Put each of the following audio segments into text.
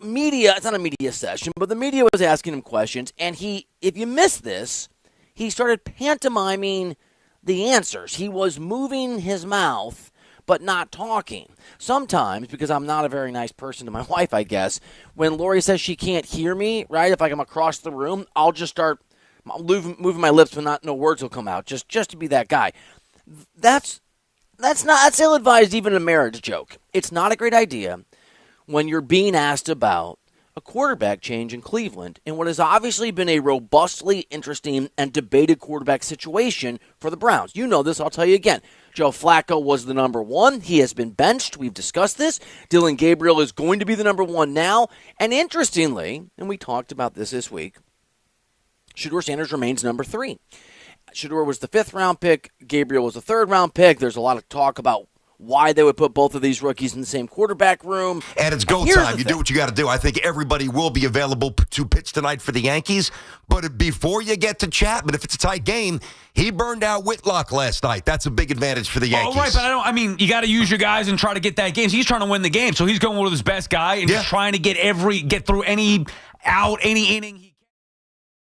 media, it's not a media session, but the media was asking him questions, and if you missed this, he started pantomiming the answers. He was moving his mouth but not talking. Sometimes, because I'm not a very nice person to my wife, I guess, when Lori says she can't hear me, right, if I'm across the room, I'll just start moving my lips but no words will come out, just to be that guy. That's ill-advised, even a marriage joke. It's not a great idea when you're being asked about a quarterback change in Cleveland in what has obviously been a robustly interesting and debated quarterback situation for the Browns. You know this, I'll tell you again. Joe Flacco was the number one. He has been benched. We've discussed this. Dillon Gabriel is going to be the number one now. And interestingly, and we talked about this week, Shedeur Sanders remains number 3. Shedeur was the 5th-round pick. Gabriel was the 3rd-round pick. There's a lot of talk about why they would put both of these rookies in the same quarterback room. And it's go time. You do what you got to do. I think everybody will be available to pitch tonight for the Yankees. But before you get to Chapman, if it's a tight game, he burned out Whitlock last night. That's a big advantage for the Yankees. Oh, right, but you got to use your guys and try to get that game. So he's trying to win the game. So he's going with his best guy and he's trying to get through any inning he can.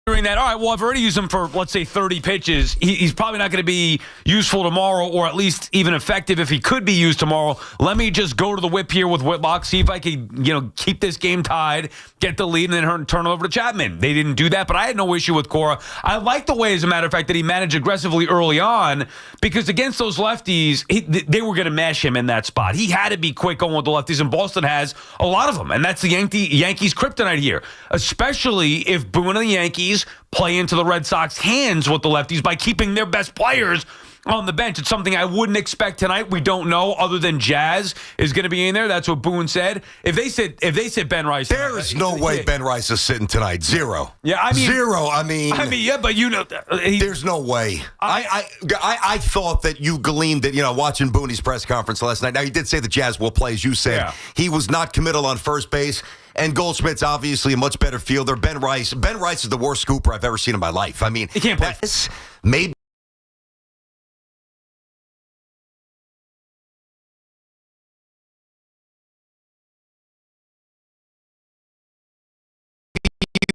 During that, all right, well, I've already used him for, let's say, 30 pitches. He's probably not going to be useful tomorrow, or at least even effective if he could be used tomorrow. Let me just go to the whip here with Whitlock, see if I can, keep this game tied, get the lead, and then turn it over to Chapman. They didn't do that, but I had no issue with Cora. I like the way, as a matter of fact, that he managed aggressively early on, because against those lefties, they were going to mash him in that spot. He had to be quick going with the lefties, and Boston has a lot of them, and that's the Yankees' kryptonite here, especially if Boone and the Yankees play into the Red Sox hands with the lefties by keeping their best players on the bench. It's something I wouldn't expect tonight. We don't know, other than Jazz is going to be in there. That's what Boone said. If they said Ben Rice, there is no way Ben Rice is sitting tonight. Zero. Yeah, zero. Yeah, but there's no way. I thought that you gleaned that, watching Boone's press conference last night. Now, he did say the Jazz will play, as you said. Yeah. He was not committal on first base. And Goldschmidt's obviously a much better fielder. Ben Rice is the worst scooper I've ever seen in my life. He can't play. Maybe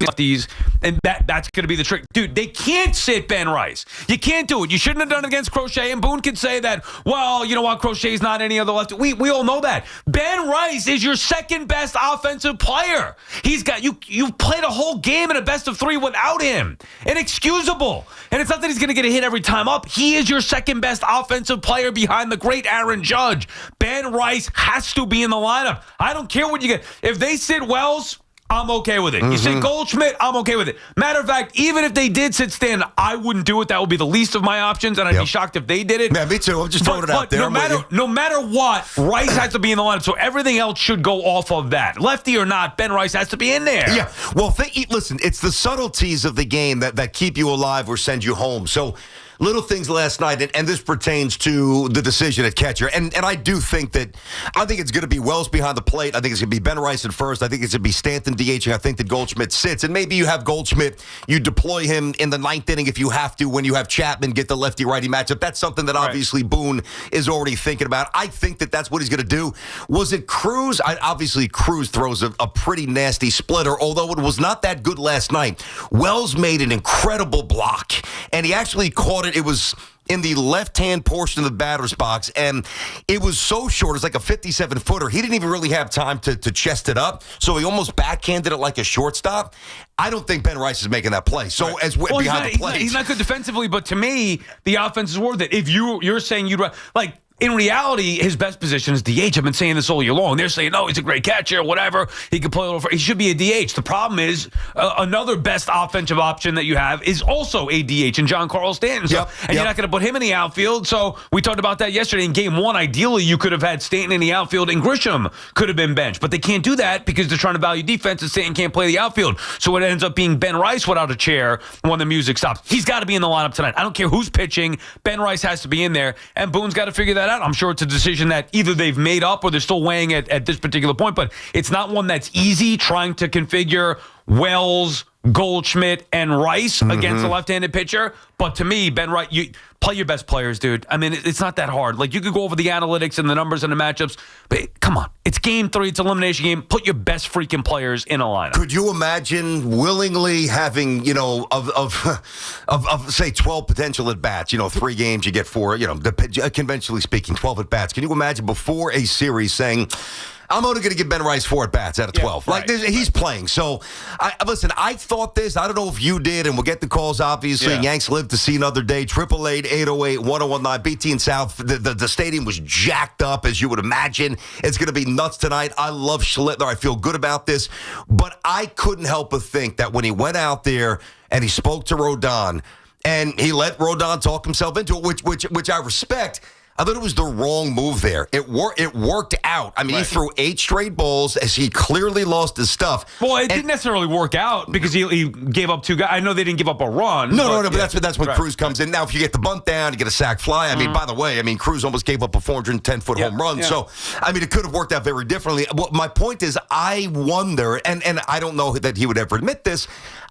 lefties, and that's going to be the trick. Dude, they can't sit Ben Rice. You can't do it. You shouldn't have done it against Crochet, and Boone can say that, well, you know what, Crochet's not any other lefty. We all know that. Ben Rice is your second best offensive player. He's got you've played a whole game in a best of 3 without him. Inexcusable. And it's not that he's going to get a hit every time up. He is your second best offensive player behind the great Aaron Judge. Ben Rice has to be in the lineup. I don't care what you get. If they sit Wells, I'm okay with it. You sit Goldschmidt, I'm okay with it. Matter of fact, even if they did sit Stanton, I wouldn't do it. That would be the least of my options, and I'd be shocked if they did it. Yeah, me too. I'm just throwing it out there. No matter what, Rice has to be in the lineup, so everything else should go off of that. Lefty or not, Ben Rice has to be in there. Yeah. Well, listen, it's the subtleties of the game that keep you alive or send you home. So, little things last night, and this pertains to the decision at catcher. And I do think it's going to be Wells behind the plate. I think it's going to be Ben Rice at first. I think it's going to be Stanton DHing. I think that Goldschmidt sits. And maybe you have Goldschmidt, you deploy him in the 9th inning if you have to, when you have Chapman get the lefty-righty matchup. That's something that obviously Boone is already thinking about. I think that's what he's going to do. Was it Cruz? Obviously, Cruz throws a pretty nasty splitter, although it was not that good last night. Wells made an incredible block, and he actually caught it. It was in the left-hand portion of the batter's box, and it was so short. It's like a 57-footer. He didn't even really have time to chest it up, so he almost backhanded it like a shortstop. I don't think Ben Rice is making that play. So behind the plate, he's not good defensively, but to me, the offense is worth it. If you're saying you'd like. In reality, his best position is DH. I've been saying this all year long. They're saying, no, he's a great catcher, whatever. He can play he should be a DH. The problem is another best offensive option that you have is also a DH in John Carl Stanton. You're not going to put him in the outfield. So we talked about that yesterday in Game 1. Ideally, you could have had Stanton in the outfield and Grisham could have been benched. But they can't do that because they're trying to value defense and Stanton can't play the outfield. So it ends up being Ben Rice without a chair when the music stops. He's got to be in the lineup tonight. I don't care who's pitching. Ben Rice has to be in there. And Boone's got to figure that out. I'm sure it's a decision that either they've made up or they're still weighing it at this particular point, but it's not one that's easy trying to configure Wells, Goldschmidt, and Rice against a left-handed pitcher. But to me, Ben Rice, you play your best players, dude. I mean, it's not that hard. Like, you could go over the analytics and the numbers and the matchups, but come on. It's game 3. It's elimination game. Put your best freaking players in a lineup. Could you imagine willingly having, of say 12 potential at-bats, 3 games, you get 4, conventionally speaking, 12 at-bats. Can you imagine before a series saying, I'm only going to give Ben Rice 4 at-bats out of 12. Yeah, right, he's playing. So, I thought this. I don't know if you did, and we'll get the calls, obviously. Yeah. Yanks live to see another day. 888-808-1019. BT and South. The stadium was jacked up, as you would imagine. It's going to be nuts tonight. I love Schlittler. I feel good about this. But I couldn't help but think that when he went out there and he spoke to Rodon, and he let Rodon talk himself into it, which I respect, I thought it was the wrong move there. It worked out. I mean, He threw 8 straight balls as he clearly lost his stuff. Well, it didn't necessarily work out because he gave up 2 guys. I know they didn't give up a run. No, but that's when Cruz comes in. Now, if you get the bunt down, you get a sac fly. I mean, by the way, Cruz almost gave up a 410-foot home run. Yeah. So, it could have worked out very differently. Well, my point is, I wonder, and I don't know that he would ever admit this,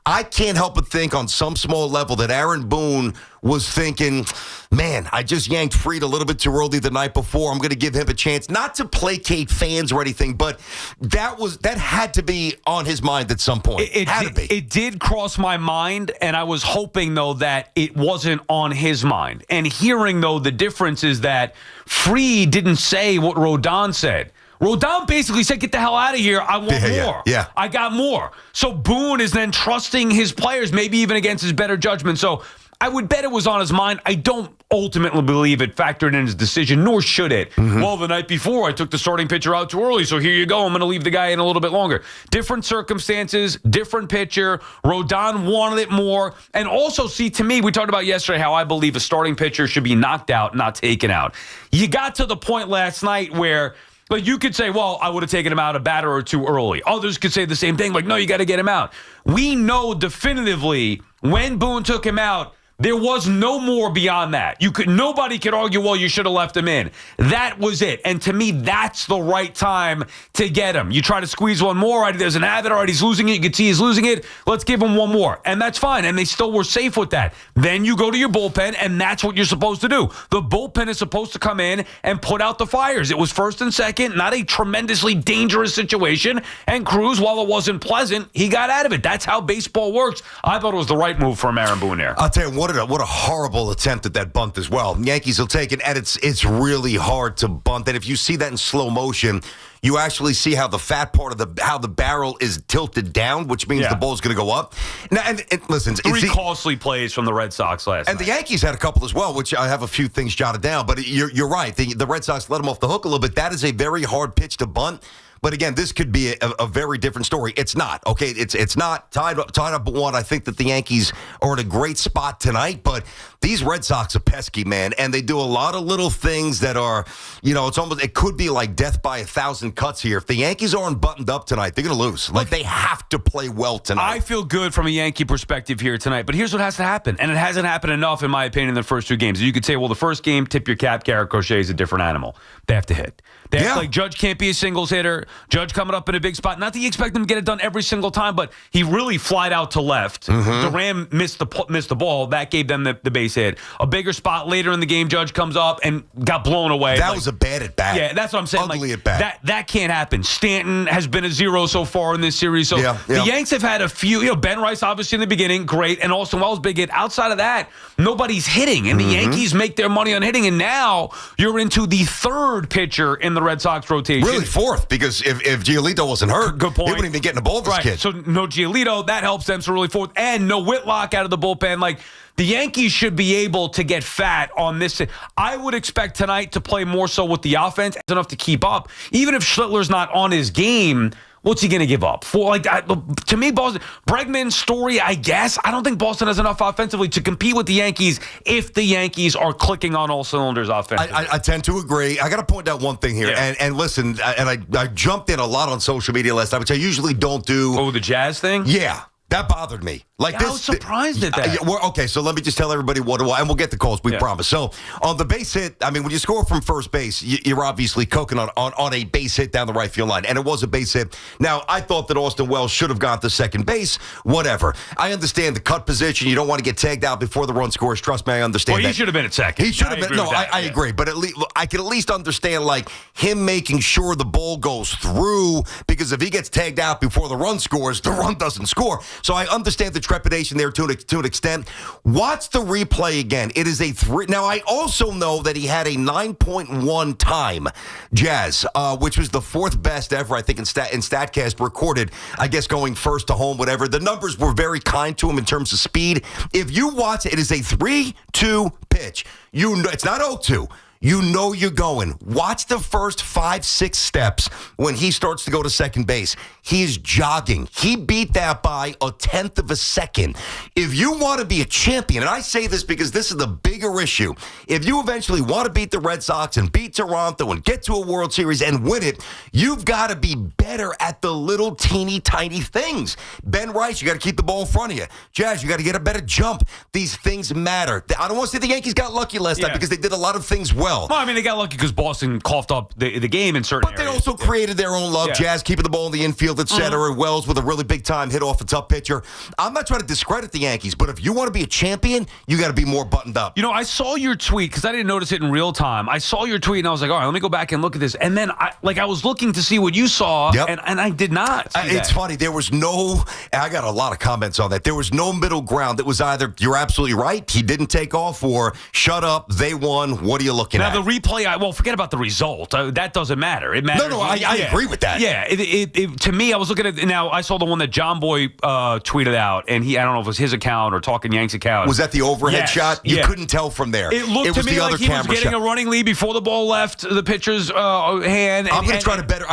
I can't help but think on some small level that Aaron Boone was thinking, man, I just yanked Fried a little bit too early the night before. I'm going to give him a chance, not to placate fans or anything, but that had to be on his mind at some point. It had to be. It did cross my mind, and I was hoping, though, that it wasn't on his mind. And hearing, though, the difference is that Fried didn't say what Rodon said. Rodon basically said, get the hell out of here. I want more. Yeah. I got more. So Boone is then trusting his players, maybe even against his better judgment. So I would bet it was on his mind. I don't ultimately believe it factored in his decision, nor should it. Well, the night before, I took the starting pitcher out too early, so here you go. I'm going to leave the guy in a little bit longer. Different circumstances, different pitcher. Rodon wanted it more. And also, see, to me, we talked about yesterday how I believe a starting pitcher should be knocked out, not taken out. You got to the point last night where, like, you could say, well, I would have taken him out a batter or 2 early. Others could say the same thing, like, no, you got to get him out. We know definitively when Boone took him out, there was no more beyond that. Nobody could argue, well, you should have left him in. That was it. And to me, that's the right time to get him. You try to squeeze one more. Right? There's an habit. All right, he's losing it. You can see he's losing it. Let's give him one more. And that's fine. And they still were safe with that. Then you go to your bullpen, and that's what you're supposed to do. The bullpen is supposed to come in and put out the fires. It was first and second, not a tremendously dangerous situation. And Cruz, while it wasn't pleasant, he got out of it. That's how baseball works. I thought it was the right move from Aaron Boone there. I'll tell you, what a horrible attempt at that bunt as well. Yankees will take it, and it's really hard to bunt. And if you see that in slow motion, you actually see how the fat part of how the barrel is tilted down, which means the ball's going to go up. Now, and listen, 3 costly plays from the Red Sox last night. And the Yankees had a couple as well, which I have a few things jotted down. But you're right. The Red Sox let them off the hook a little bit. That is a very hard pitch to bunt. But again, this could be a very different story. It's not, okay? It's not tied up at 1. I think that the Yankees are in a great spot tonight, but these Red Sox are pesky, man, and they do a lot of little things that are, it could be like death by 1,000 cuts here. If the Yankees aren't buttoned up tonight, they're going to lose. Like, they have to play well tonight. I feel good from a Yankee perspective here tonight, but here's what has to happen, and it hasn't happened enough, in my opinion, in the first 2 games. You could say, well, the first game, tip your cap, Garrett Crochet is a different animal. They have to hit. Like, Judge can't be a singles hitter. Judge coming up in a big spot. Not that you expect him to get it done every single time, but he really flied out to left. Duran missed the ball. That gave them the base hit. A bigger spot later in the game, Judge comes up and got blown away. That was a bad at bat. Yeah, that's what I'm saying. Ugly at bat. That can't happen. Stanton has been a 0 so far in this series. So the Yanks have had a few. Ben Rice, obviously, in the beginning, great. And Austin Wells, big hit. Outside of that, nobody's hitting. And the Yankees make their money on hitting. And now you're into the 3rd pitcher in the Red Sox rotation. Really 4th, because if Giolito wasn't hurt, good point. He wouldn't even be getting the ball, this kid. So no Giolito, that helps them. So really 4th. And no Whitlock out of the bullpen. Like, the Yankees should be able to get fat on this. I would expect tonight to play more so with the offense. It's enough to keep up. Even if Schlittler's not on his game, what's he going to give up? To me, Boston, Bregman's story, I guess. I don't think Boston has enough offensively to compete with the Yankees if the Yankees are clicking on all cylinders offensively. I tend to agree. I got to point out one thing here. Yeah. And listen, I jumped in a lot on social media last night, which I usually don't do. Oh, the Jazz thing? Yeah. That bothered me. Like I was surprised at that. Okay, so let me just tell everybody what it was, and we'll get the calls, we promise. So, on the base hit, I mean, when you score from first base, you're obviously cooking on a base hit down the right field line, and it was a base hit. Now, I thought that Austin Wells should have gone to second base, whatever. I understand the cut position. You don't want to get tagged out before the run scores. Trust me, I understand that. He should have been at second. He should have been. No, I agree. But at least I can at least understand, like, him making sure the ball goes through, because if he gets tagged out before the run scores, the run doesn't score. So I understand the trepidation there to an extent. Watch the replay again. It is a 3. Now, I also know that he had a 9.1 time, Jazz, which was the fourth best ever, I think, in StatCast recorded, I guess, going first to home, whatever. The numbers were very kind to him in terms of speed. If you watch it, it is a 3-2 pitch. It's not 0-2. You know you're going. Watch the first 5-6 steps when he starts to go to second base. He's jogging. He beat that by 1/10 of a second. If you want to be a champion, and I say this because this is the bigger issue, if you eventually want to beat the Red Sox and beat Toronto and get to a World Series and win it, you've got to be better at the little teeny tiny things. Ben Rice, you got to keep the ball in front of you. Jazz, you got to get a better jump. These things matter. I don't want to say the Yankees got lucky last night because they did a lot of things well. Well, I mean, they got lucky because Boston coughed up the game in certain areas. But they also created their own luck. Jazz keeping the ball in the infield, et cetera. Wells with a really big-time hit off a tough pitcher. I'm not trying to discredit the Yankees, but if you want to be a champion, you got to be more buttoned up. You know, I saw your tweet because I didn't notice it in real time. I saw your tweet, and I was like, all right, let me go back and look at this. And then I was looking to see what you saw, and I did not see It's funny. There was no – I got a lot of comments on that. There was no middle ground. It was either you're absolutely right, he didn't take off, or shut up, they won, what are you looking at? Now, the replay, forget about the result. That doesn't matter. It matters. No, I agree with that. Yeah, to me, I was looking at – now, I saw the one that John Boy tweeted out, and I don't know if it was his account or Talking Yanks account. Was that the overhead shot? You couldn't tell from there. It looked to me like he was getting a running lead before the ball left the pitcher's hand. I'm going to try to better –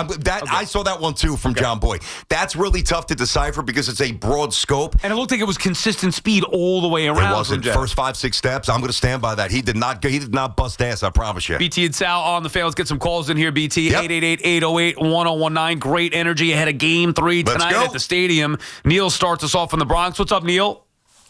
I saw that one, too, from John Boy. That's really tough to decipher because it's a broad scope. And it looked like it was consistent speed all the way around. It wasn't. First 5-6 steps, I'm going to stand by that. He did not bust ass, I promise you. BT and Sal on the fan. Let's get some calls in here, BT. 888-808-1019. Great energy ahead of Game 3 tonight at the stadium. Neil starts us off in the Bronx. What's up, Neil?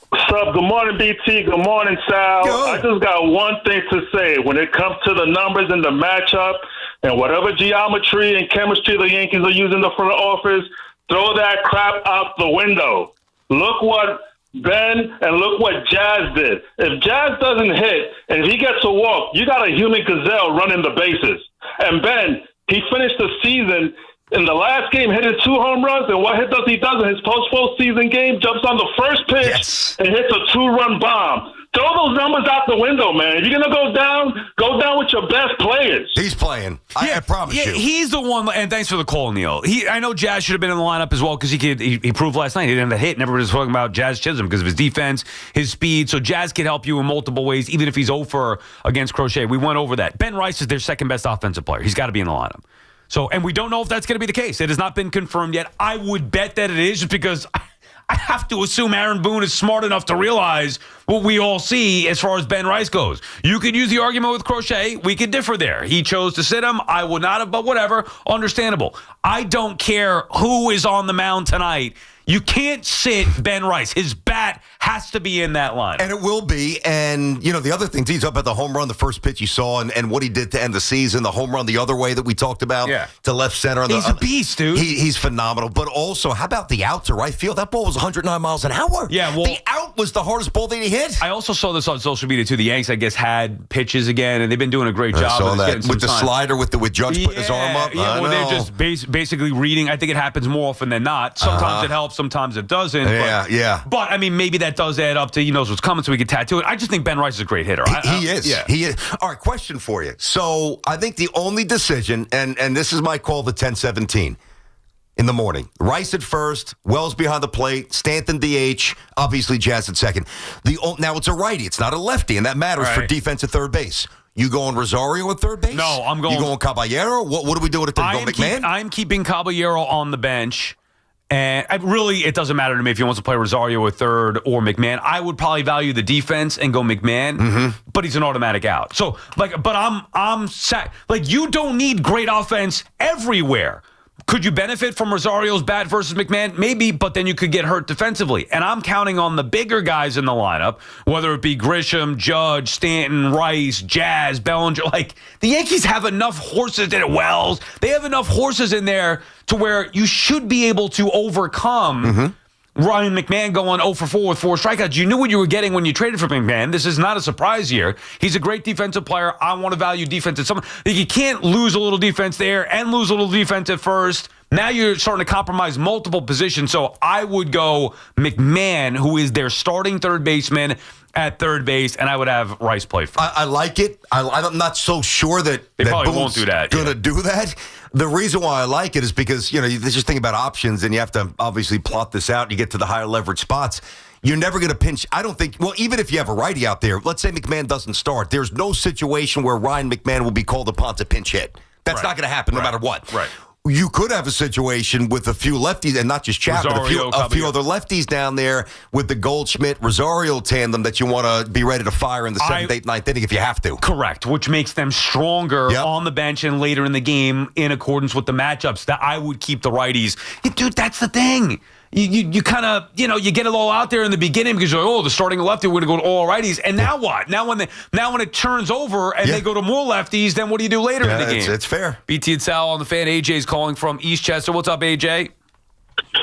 What's up? Good morning, BT. Good morning, Sal. I just got one thing to say. When it comes to the numbers and the matchup and whatever geometry and chemistry the Yankees are using in the front office, throw that crap out the window. Look what Ben and look what Jazz did. If Jazz doesn't hit and if he gets a walk, you got a human gazelle running the bases. And Ben, he finished the season in the last game, hitting 2 home runs, and what hit does he does in his post-postseason game? Jumps on the first pitch and hits a 2-run bomb. Throw those numbers out the window, man. If you're going to go down with your best players. He's playing. I promise you. He's the one, and thanks for the call, Neil. I know Jazz should have been in the lineup as well because he proved last night he didn't have a hit, and everybody was talking about Jazz Chisholm because of his defense, his speed. So Jazz can help you in multiple ways, even if he's 0-for against Crochet. We went over that. Ben Rice is their second-best offensive player. He's got to be in the lineup. So, and we don't know if that's going to be the case. It has not been confirmed yet. I would bet that it is just because I have to assume Aaron Boone is smart enough to realize what we all see as far as Ben Rice goes. You could use the argument with Crochet. We could differ there. He chose to sit him. I would not have, but whatever. Understandable. I don't care who is on the mound tonight. You can't sit Ben Rice. His bat has to be in that line. And it will be. And, the other thing, he's up at the home run, the first pitch you saw, and what he did to end the season, the home run the other way that we talked about to left center. He's a beast, dude. He's phenomenal. But also, how about the out to right field? That ball was 109 miles an hour. Yeah, well, the out was the hardest ball that he hit. I also saw this on social media, too. The Yanks, I guess, had pitches again, and they've been doing a great job. I saw that. With the slider, with Judge putting his arm up. Yeah, they're just basically reading. I think it happens more often than not. Sometimes it helps, sometimes it doesn't. But, I mean, maybe that does add up to he knows what's coming, so we can tattoo it. I just think Ben Rice is a great hitter. He is. Yeah. He is. All right, question for you. So I think the only decision, and this is my call, the 10-17 in the morning. Rice at first, Wells behind the plate, Stanton DH, obviously Jazz at second. Now it's a righty. It's not a lefty, and that matters for defense at third base. You going Rosario at third base? No, I'm going. You going Caballero? What are we doing at third? McMahon? I'm keeping Caballero on the bench. And it doesn't matter to me if he wants to play Rosario at third or McMahon. I would probably value the defense and go McMahon, but he's an automatic out. So, but I'm you don't need great offense everywhere. Could you benefit from Rosario's bat versus McMahon? Maybe, but then you could get hurt defensively. And I'm counting on the bigger guys in the lineup, whether it be Grisham, Judge, Stanton, Rice, Jazz, Bellinger. Like, the Yankees have enough horses in Wells. They have enough horses in there to where you should be able to overcome Ryan McMahon going 0 for 4 with 4 strikeouts. You knew what you were getting when you traded for McMahon. This is not a surprise here. He's a great defensive player. I want to value defense at some. You can't lose a little defense there and lose a little defense at first. Now you're starting to compromise multiple positions. So I would go McMahon, who is their starting third baseman, at third base, and I would have Rice play first. I like it. I'm not so sure that they probably Boone's won't do that. Going to do that. The reason why I like it is because, you just think about options, and you have to obviously plot this out. And you get to the higher leverage spots. You're never going to pinch. I don't think, well, even if you have a righty out there, let's say McMahon doesn't start, there's no situation where Ryan McMahon will be called upon to pinch hit. That's not going to happen no matter what. Right. You could have a situation with a few lefties, and not just Chapman, a few other lefties down there with the Goldschmidt-Rosario tandem that you want to be ready to fire in the 7th, 8th, 9th inning if you have to. Correct, which makes them stronger on the bench and later in the game in accordance with the matchups. That I would keep the righties. Dude, that's the thing. You kind of, you get it all out there in the beginning because you're like, the starting lefty, we're going to go to all righties. And now what? Now when it turns over and they go to more lefties, then what do you do later in the game? It's fair. BT and Sal on the fan. AJ's calling from Eastchester. What's up, AJ?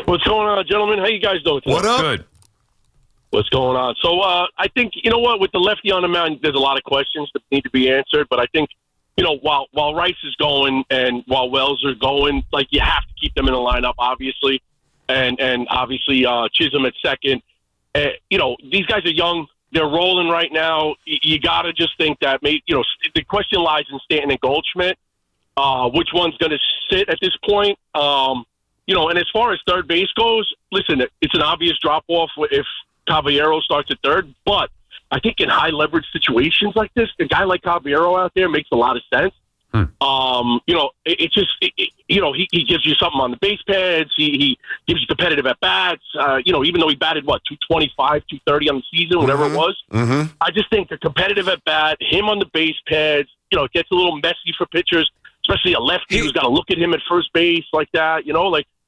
What's going on, gentlemen? How you guys doing today? What up? Good. What's going on? So I think, with the lefty on the mound, there's a lot of questions that need to be answered. But I think, while Rice is going and while Wells are going, like, you have to keep them in the lineup, obviously. And obviously Chisholm at second. These guys are young. They're rolling right now. You got to just think that, the question lies in Stanton and Goldschmidt. Which one's going to sit at this point? And as far as third base goes, listen, it's an obvious drop-off if Caballero starts at third. But I think in high-leverage situations like this, a guy like Caballero out there makes a lot of sense. He gives you something on the base pads. He gives you competitive at bats. Even though he batted 225, 230 on the season, whatever it was. I just think the competitive at bat, him on the base pads, it gets a little messy for pitchers, especially a lefty who's got to look at him at first base like that.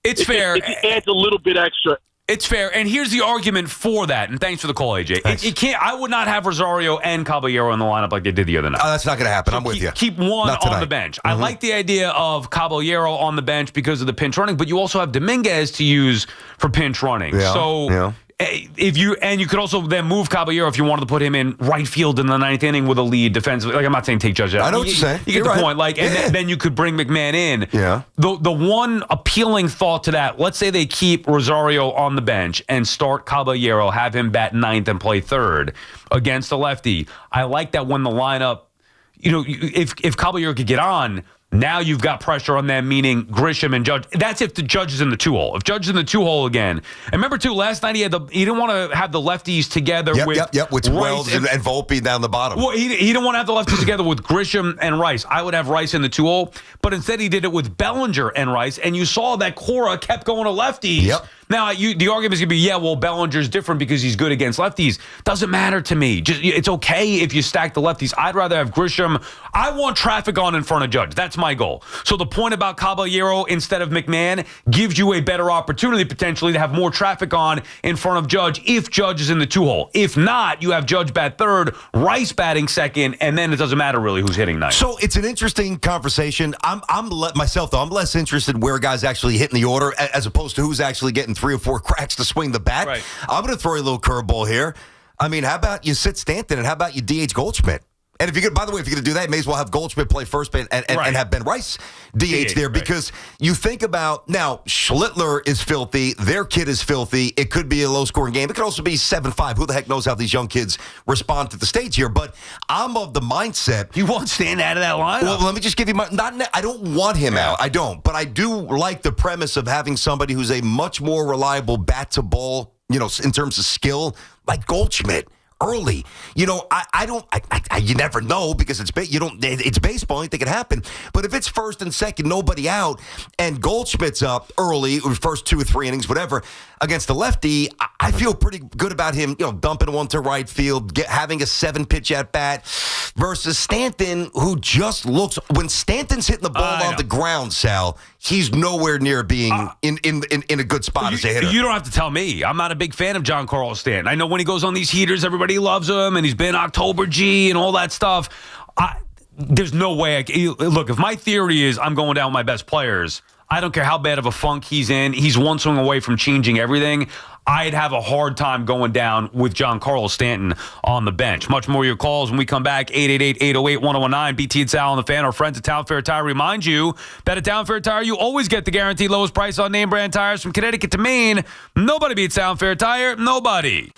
It's fair. It adds a little bit extra. It's fair, and here's the argument for that. And thanks for the call, AJ. It can't. I would not have Rosario and Caballero in the lineup like they did the other night. That's not going to happen. I'm with you. Keep one on the bench. I like the idea of Caballero on the bench because of the pinch running, but you also have Dominguez to use for pinch running. You could also then move Caballero if you wanted to put him in right field in the 9th inning with a lead defensively. Like, I'm not saying take Judge out. I know what you're saying. You get the point. Like, and then you could bring McMahon in. Yeah. The one appealing thought to that, let's say they keep Rosario on the bench and start Caballero, have him bat 9th and play 3rd against a lefty. I like that when the lineup, if Caballero could get on, now you've got pressure on them, meaning Grisham and Judge. That's if the Judge is in the 2-hole. If Judge is in the 2-hole again. And remember, too, last night he didn't want to have the lefties together with Wells and Volpe down the bottom. Well, he didn't want to have the lefties together with Grisham and Rice. I would have Rice in the 2-hole, but instead he did it with Bellinger and Rice, and you saw that Cora kept going to lefties. Yep. Now, the argument is going to be, Bellinger's different because he's good against lefties. Doesn't matter to me. It's okay if you stack the lefties. I'd rather have Grisham. I want traffic on in front of Judge. That's my goal. So the point about Caballero instead of McMahon gives you a better opportunity potentially to have more traffic on in front of Judge if Judge is in the 2-hole. If not, you have Judge bat 3rd, Rice batting 2nd, and then it doesn't matter really who's hitting 9th. So it's an interesting conversation. I'm less interested where guys actually hit in the order as opposed to who's actually getting 3 or 4 cracks to swing the bat. Right. I'm going to throw you a little curveball here. I mean, how about you sit Stanton and how about you DH Goldschmidt? And if you're going to do that, you may as well have Goldschmidt play first and have Ben Rice DH there because you think about now Schlittler is filthy, their kid is filthy. It could be a low-scoring game. It could also be 7-5. Who the heck knows how these young kids respond to the stage here? But I'm of the mindset You won't stand out of that lineup. Well, let me just give you I don't want him out. I don't. But I do like the premise of having somebody who's a much more reliable bat-to-ball, in terms of skill, like Goldschmidt. Early, you never know because it's baseball. Anything can happen. But if it's 1st and 2nd, nobody out, and Goldschmidt's up early, first 2 or 3 innings, whatever, against the lefty, I feel pretty good about him, dumping one to right field, having a 7-pitch at bat versus Stanton, who just looks, when Stanton's hitting the ball on the ground, Sal, he's nowhere near being in a good spot as a hitter. You don't have to tell me. I'm not a big fan of Giancarlo Stanton. I know when he goes on these heaters, everybody loves him, and he's been October G and all that stuff. There's no way. Look, if my theory is I'm going down with my best players, I don't care how bad of a funk he's in. He's one swing away from changing everything. I'd have a hard time going down with Giancarlo Stanton on the bench. Much more of your calls when we come back. 888-808-1019. BT and Sal on the Fan. Our friends at Town Fair Tire remind you that at Town Fair Tire, you always get the guaranteed lowest price on name brand tires from Connecticut to Maine. Nobody beats Town Fair Tire. Nobody.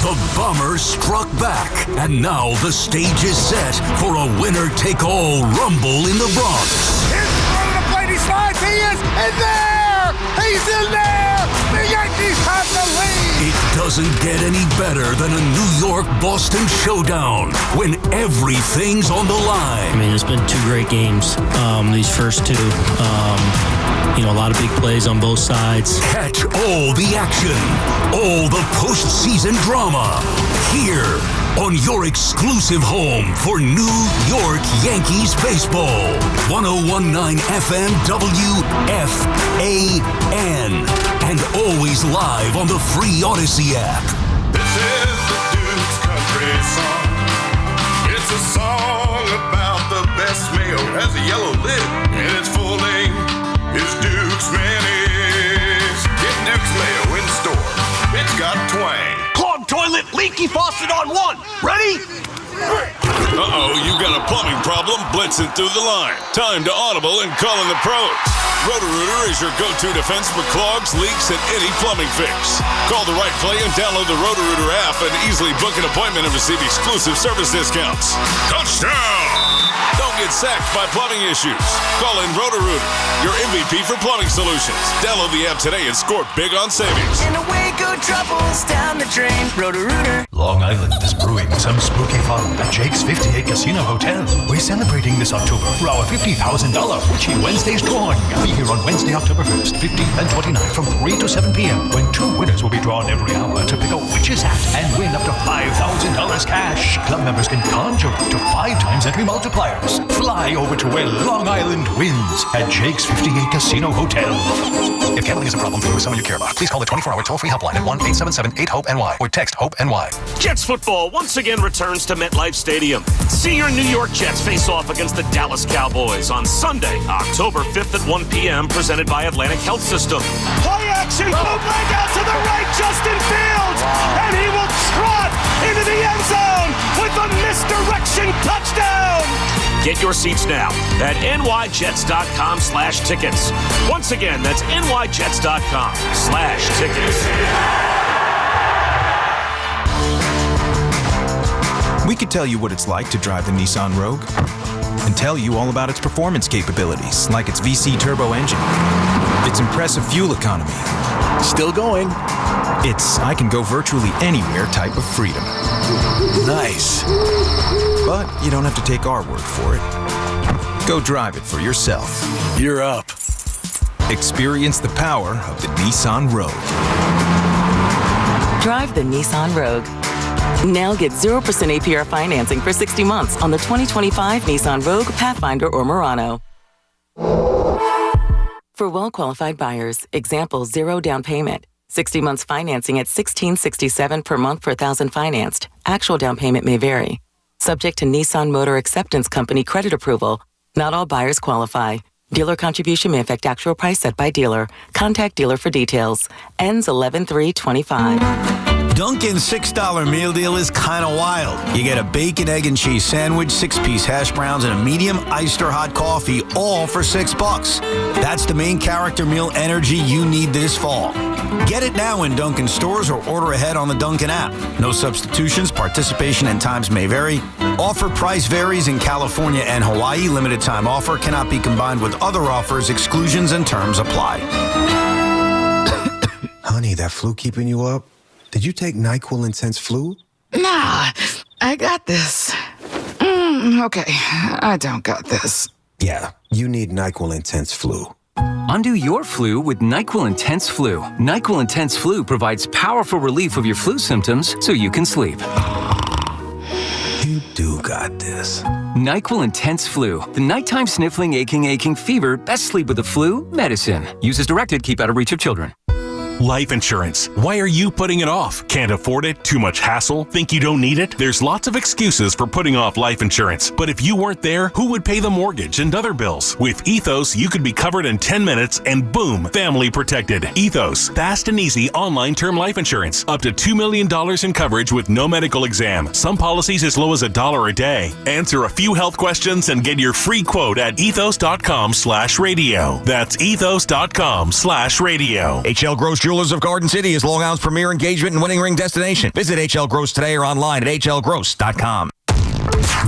The Bombers struck back, and now the stage is set for a winner-take-all rumble in the Bronx. In front of the plate, he slides, he is in there! He's in there! The Yankees have the lead! It doesn't get any better than a New York-Boston showdown when everything's on the line. I mean, it's been 2 great games, these first 2. A lot of big plays on both sides. Catch all the action, all the postseason drama, here on your exclusive home for New York Yankees baseball. 101.9 FM WFAN, and always live on the free Odyssey app. This is the Duke's country song. It's a song about the best mayo. Has a yellow lid, and its full name is Duke's Mayonnaise. Get Duke's Mayo in store. It's got twang. Clogged toilet, leaky faucet on 1. Ready? Uh-oh, you've got a plumbing problem blitzing through the line. Time to audible and call in the pros. Roto-Rooter is your go-to defense for clogs, leaks, and any plumbing fix. Call the right play and download the Roto-Rooter app and easily book an appointment and receive exclusive service discounts. Touchdown! Don't get sacked by plumbing issues. Call in Roto-Rooter, your MVP for plumbing solutions. Download the app today and score big on savings. And away go troubles down the drain. Roto-Rooter. Long Island is brewing some spooky fun at Jake's 58 Casino Hotel. We're celebrating this October for our $50,000 Witchy Wednesdays drawing. Be here on Wednesday, October 1st, 15th, and 29th from 3 to 7 p.m. when 2 winners will be drawn every hour to pick a witch's hat and win up to $5,000 cash. Club members can conjure up to 5 times entry multipliers. Fly over to where Long Island wins at Jake's 58 Casino Hotel. If gambling is a problem for you or someone you care about, please call the 24-hour toll-free helpline at 1-877-8-HOPE-NY or text HOPE-NY. Jets football once again returns to MetLife Stadium. See your New York Jets face off against the Dallas Cowboys on Sunday, October 5th at 1 p.m., presented by Atlantic Health System. Play action, bootleg out to the right, Justin Fields, and he will trot into the end zone with a misdirection touchdown. Get your seats now at nyjets.com/tickets. Once again, that's nyjets.com/tickets. We could tell you what it's like to drive the Nissan Rogue and tell you all about its performance capabilities, like its VC turbo engine, its impressive fuel economy, still going, its I can go virtually anywhere type of freedom. Nice. But you don't have to take our word for it. Go drive it for yourself. You're up. Experience the power of the Nissan Rogue. Drive the Nissan Rogue. Now get 0% APR financing for 60 months on the 2025 Nissan Rogue, Pathfinder, or Murano. For well-qualified buyers, example 0 down payment, 60 months financing at $1,667 per month per thousand financed. Actual down payment may vary. Subject to Nissan Motor Acceptance Company credit approval. Not all buyers qualify. Dealer contribution may affect actual price set by dealer. Contact dealer for details. Ends 11/3/25. Dunkin's $6 meal deal is kind of wild. You get a bacon, egg, and cheese sandwich, 6-piece hash browns, and a medium iced or hot coffee, all for $6. That's the main character meal energy you need this fall. Get it now in Dunkin' stores or order ahead on the Dunkin' app. No substitutions, participation and times may vary. Offer price varies in California and Hawaii. Limited time offer cannot be combined with other offers. Exclusions and terms apply. Honey, that flu keeping you up? Did you take NyQuil Intense Flu? Nah, I got this. Okay, I don't got this. Yeah, you need NyQuil Intense Flu. Undo your flu with NyQuil Intense Flu. NyQuil Intense Flu provides powerful relief of your flu symptoms so you can sleep. You do got this. NyQuil Intense Flu. The nighttime sniffling, aching fever. Best sleep with the flu medicine. Use as directed. Keep out of reach of children. Life insurance. Why are you putting it off? Can't afford it? Too much hassle? Think you don't need it? There's lots of excuses for putting off life insurance. But if you weren't there, who would pay the mortgage and other bills? With Ethos, you could be covered in 10 minutes and boom, family protected. Ethos, fast and easy online term life insurance. Up to $2 million in coverage with no medical exam. Some policies as low as $1 a day. Answer a few health questions and get your free quote at ethos.com/radio. That's ethos.com/radio. HL Gross Jewelers of Garden City is Long Island's premier engagement and wedding ring destination. Visit HL Gross today or online at hlgross.com.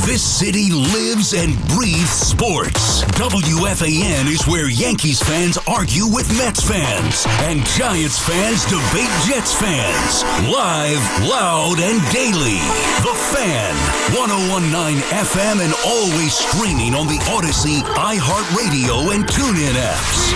This city lives and breathes sports. WFAN is where Yankees fans argue with Mets fans and Giants fans debate Jets fans. Live, loud, and daily. The Fan, 101.9 FM and always streaming on the Odyssey, iHeartRadio, and TuneIn apps.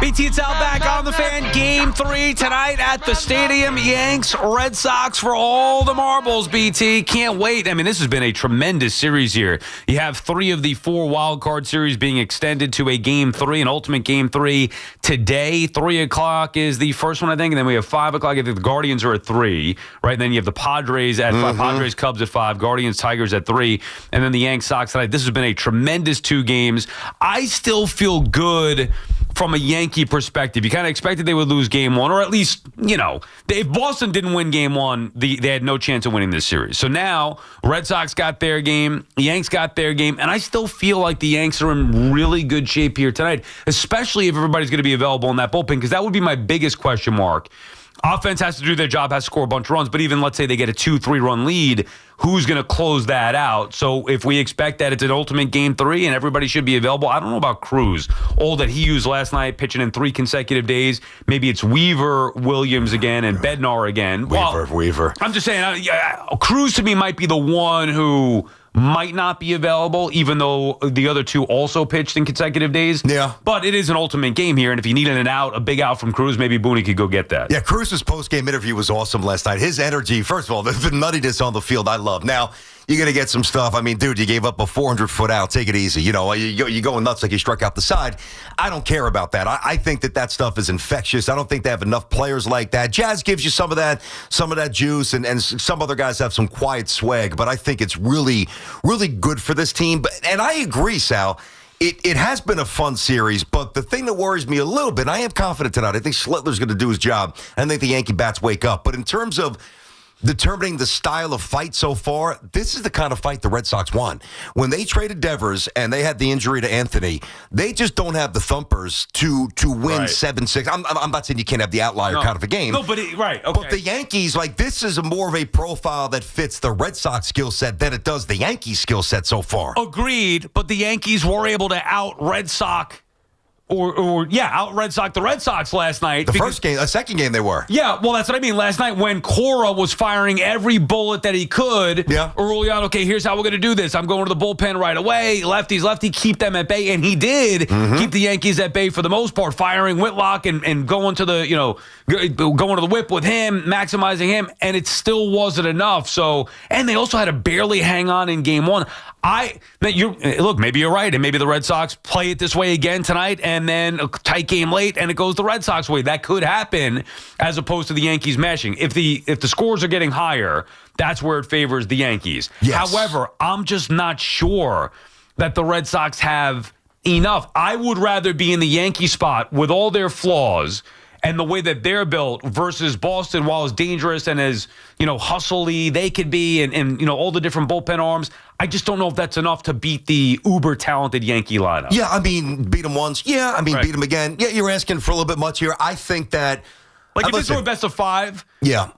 BT, it's Al back on the Fan. Game 3 tonight at the stadium. Yanks, Red Sox for all the marbles, BT. Can't wait. I mean, this has been a tremendous series here. You have 3 of the 4 wild card series being extended to a Game 3, an ultimate Game 3 today. 3 o'clock is the first one, I think, and then we have 5 o'clock. I think the Guardians are at 3, right? And then you have the Padres at 5, Padres, Cubs at 5, Guardians, Tigers at 3, and then the Yanks, Sox tonight. This has been a tremendous 2 games. I still feel good from a Yankee perspective. You kind of expected they would lose Game 1, or at least, you know, if Boston didn't win Game 1, they had no chance of winning this series. So now, Red Sox got their game, Yanks got their game, and I still feel like the Yanks are in really good shape here tonight, especially if everybody's going to be available in that bullpen, because that would be my biggest question mark. Offense has to do their job, has to score a bunch of runs, but even let's say they get a 2-3 run lead, who's going to close that out? So if we expect that it's an ultimate Game 3 and everybody should be available, I don't know about Cruz. All that he used last night, pitching in 3 consecutive days. Maybe it's Weaver, Williams again, and Bednar again. Weaver. I'm just saying, Cruz to me might be the one who might not be available, even though the other 2 also pitched in consecutive days. Yeah. But it is an ultimate game here, and if you needed an out, a big out from Cruz, maybe Boone could go get that. Yeah, Cruz's post-game interview was awesome last night. His energy, first of all, the nuttiness on the field, I love. Now, you're going to get some stuff. I mean, dude, you gave up a 400-foot out. Take it easy. You know, you're going nuts like you struck out the side. I don't care about that. I think that stuff is infectious. I don't think they have enough players like that. Jazz gives you some of that juice, and some other guys have some quiet swag, but I think it's really, really good for this team. And I agree, Sal. It has been a fun series, but the thing that worries me a little bit, I am confident tonight. I think Schlittler's going to do his job. I think the Yankee bats wake up. But in terms of determining the style of fight so far, this is the kind of fight the Red Sox won. When they traded Devers and they had the injury to Anthony, they just don't have the thumpers to win 7-6. I'm not saying you can't have the outlier kind of a game. No, but okay. But the Yankees, this is more of a profile that fits the Red Sox skill set than it does the Yankees skill set so far. Agreed, but the Yankees were able to out Red Sox out Red Sox the Red Sox last night. Second game they were. Yeah, well, that's what I mean. Last night when Cora was firing every bullet that he could early on, okay, here's how we're going to do this. I'm going to the bullpen right away. Lefty, keep them at bay. And he did keep the Yankees at bay for the most part, firing Whitlock and going to the, going to the whip with him, maximizing him, and it still wasn't enough. So, and they also had to barely hang on in Game 1. Look, maybe you're right, and maybe the Red Sox play it this way again tonight, and then a tight game late, and it goes the Red Sox way. That could happen, as opposed to the Yankees mashing. If the scores are getting higher, that's where it favors the Yankees. Yes. However, I'm just not sure that the Red Sox have enough. I would rather be in the Yankee spot with all their flaws and the way that they're built versus Boston, while as dangerous and as, hustly they could be and all the different bullpen arms, I just don't know if that's enough to beat the uber-talented Yankee lineup. Yeah, I mean, beat them once. Yeah, I mean, beat them again. Yeah, you're asking for a little bit much here. I think that... If it's a best of 5, yeah.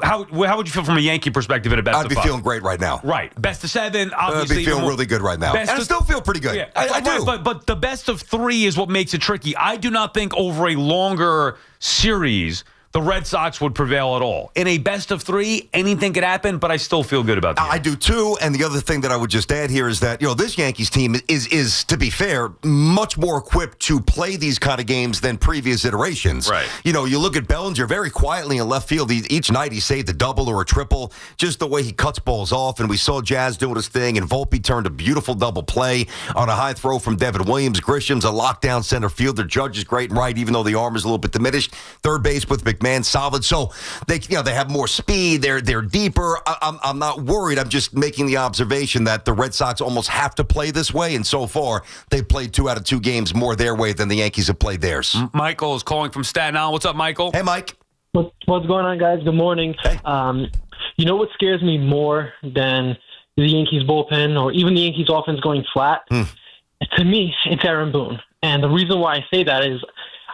How would you feel from a Yankee perspective in a best of 5? I'd be feeling great right now. Right. Best of 7, obviously. I'd be feeling really good right now. And I still feel pretty good. Yeah, I do. But the best of 3 is what makes it tricky. I do not think over a longer series, the Red Sox would prevail at all. In a best of 3, anything could happen, but I still feel good about that. I do too. And the other thing that I would just add here is that, this Yankees team is, to be fair, much more equipped to play these kind of games than previous iterations. Right. You look at Bellinger very quietly in left field. Each night he saved a double or a triple, just the way he cuts balls off. And we saw Jazz doing his thing, and Volpe turned a beautiful double play on a high throw from Devin Williams. Grisham's a lockdown center fielder. Judge is great and right, even though the arm is a little bit diminished. Third base with McMahon, solid. So they have more speed. They're deeper. I'm not worried. I'm just making the observation that the Red Sox almost have to play this way, and so far they played 2 out of 2 games more their way than the Yankees have played theirs. Michael is calling from Staten Island. What's up, Michael? Hey, Mike. What's going on, guys? Good morning. Hey. What scares me more than the Yankees bullpen or even the Yankees offense going flat? To me, it's Aaron Boone. And the reason why I say that is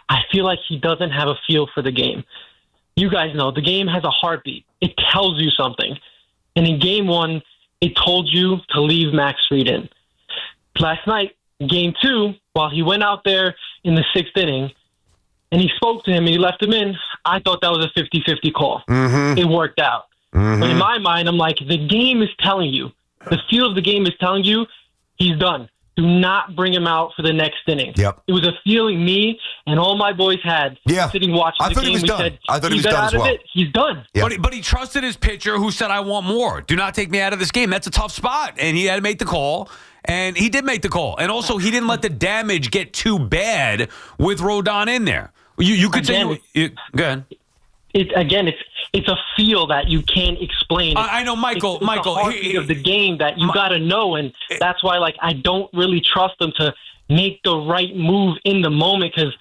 I feel like he doesn't have a feel for the game. You guys know the game has a heartbeat. It tells you something. And in game 1, it told you to leave Max Fried in. Last night, game 2, while he went out there in the 6th inning and he spoke to him and he left him in, I thought that was a 50-50 call. Mm-hmm. It worked out. Mm-hmm. But in my mind, I'm like, the game is telling you, the feel of the game is telling you he's done. Do not bring him out for the next inning. Yep. It was a feeling me and all my boys had sitting watching the game. I thought he was done. Said, I thought he was done as well. He's done. Yeah. But he trusted his pitcher who said, I want more. Do not take me out of this game. That's a tough spot. And he had to make the call. And he did make the call. And also, he didn't let the damage get too bad with Rodon in there. You could say... Go ahead. It's a feel that you can't explain. I know, Michael. It's the heartbeat of the game that you got to know, and that's why, I don't really trust them to make the right move in the moment. Because,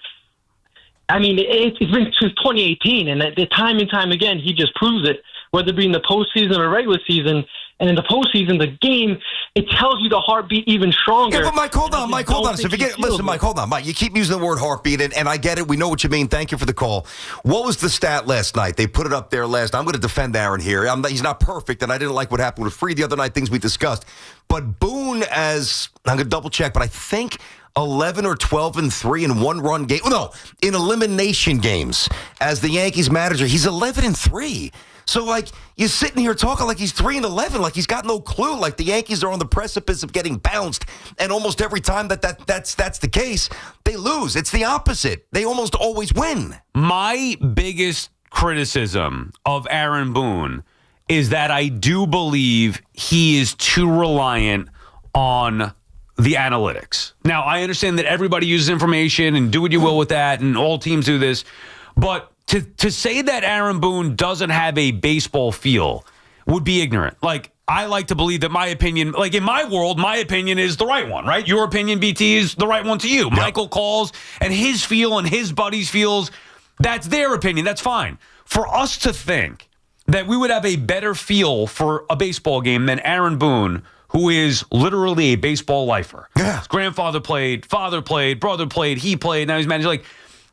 it's been since 2018, and time and time again, he just proves it. Whether it be in the postseason or regular season, and in the postseason, the game, it tells you the heartbeat even stronger. Yeah, but Mike, hold on. Mike, hold on. Mike, you keep using the word heartbeat, and I get it. We know what you mean. Thank you for the call. What was the stat last night? They put it up there last night. I'm going to defend Aaron here. He's not perfect, and I didn't like what happened with Fried the other night, things we discussed. But Boone, I'm going to double check, but I think 11 or 12-3 in one-run game. No, in elimination games as the Yankees manager, he's 11-3. So, you're sitting here talking like he's 3-11, like he's got no clue, like the Yankees are on the precipice of getting bounced, and almost every time that's the case, they lose. It's the opposite. They almost always win. My biggest criticism of Aaron Boone is that I do believe he is too reliant on the analytics. Now, I understand that everybody uses information and do what you will with that, and all teams do this, but to say that Aaron Boone doesn't have a baseball feel would be ignorant. I like to believe that my opinion, in my world, my opinion is the right one, right? Your opinion, BT, is the right one to you. Yep. Michael calls, and his feel and his buddies' feels, that's their opinion. That's fine. For us to think that we would have a better feel for a baseball game than Aaron Boone, who is literally a baseball lifer. Yeah. His grandfather played, father played, brother played, he played, now he's managing.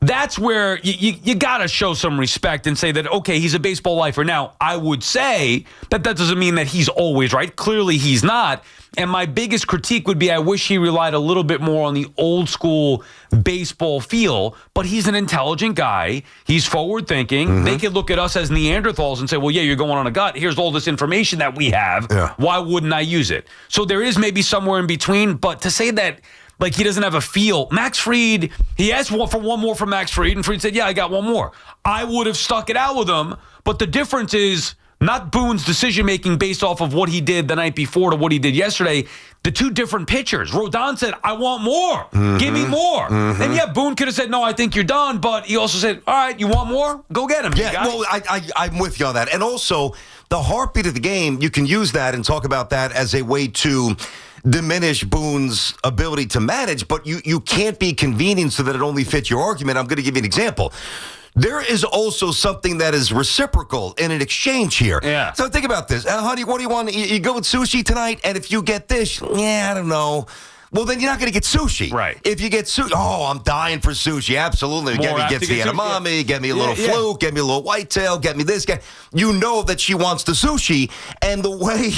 That's where you got to show some respect and say that, okay, he's a baseball lifer. Now, I would say that doesn't mean that he's always right. Clearly, he's not. And my biggest critique would be I wish he relied a little bit more on the old school baseball feel, but he's an intelligent guy. He's forward thinking. Mm-hmm. They could look at us as Neanderthals and say, well, yeah, you're going on a gut. Here's all this information that we have. Yeah. Why wouldn't I use it? So there is maybe somewhere in between, but to say that he doesn't have a feel. Max Fried, he asked for one more from Max Fried, and Fried said, yeah, I got one more. I would have stuck it out with him, but the difference is not Boone's decision-making based off of what he did the night before to what he did yesterday. The two different pitchers. Rodon said, I want more. Mm-hmm. Give me more. Mm-hmm. And, yeah, Boone could have said, no, I think you're done, but he also said, all right, you want more? Go get him. Yeah, well, I'm with you on that. And also, the heartbeat of the game, you can use that and talk about that as a way to diminish Boone's ability to manage, but you can't be convenient so that it only fits your argument. I'm going to give you an example. There is also something that is reciprocal in an exchange here. Yeah. So think about this. Honey, what do you want? You go with sushi tonight, and if you get this, I don't know. Well, then you're not going to get sushi. Right. If you get sushi, I'm dying for sushi. Absolutely. Get the edamame, get me a little fluke, get me a little whitetail, get me this guy. You know that she wants the sushi, and the way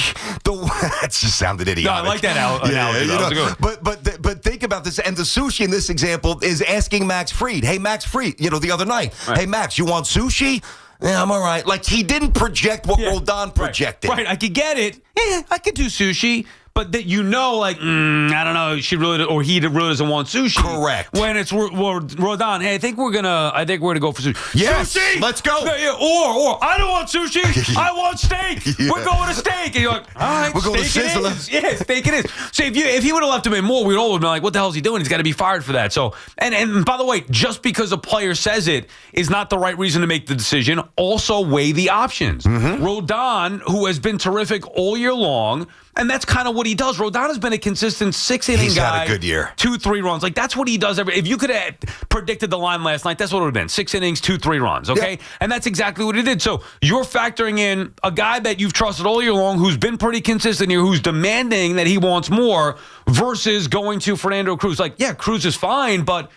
that just sounded idiotic. No, I like that analogy. But think about this, and the sushi in this example is asking Max Fried, hey, Max Fried, the other night, hey, Max, you want sushi? Yeah, I'm all right. Like, he didn't project what Rodon projected. Right, I could get it. Yeah, I could do sushi. But that I don't know, he really doesn't want sushi. Correct. When it's Rodon, hey, I think we're gonna go for sushi. Yes, sushi! Let's go. Yeah, or I don't want sushi. I want steak. Yeah. We're going to steak. And you're like, all right, we're going to Sizzler. Yeah, steak it is. So if he would have left him in more, we'd all have been like, what the hell is he doing? He's got to be fired for that. So and by the way, just because a player says it is not the right reason to make the decision. Also weigh the options. Mm-hmm. Rodon, who has been terrific all year long. And that's kind of what he does. Rodon has been a consistent 6-inning guy. He's had a good year. 2-3 runs. Like, that's what he does. If you could have predicted the line last night, that's what it would have been. 6 innings, 2-3 runs, okay? Yep. And that's exactly what he did. So you're factoring in a guy that you've trusted all year long who's been pretty consistent here, who's demanding that he wants more versus going to Fernando Cruz. Like, yeah, Cruz is fine, but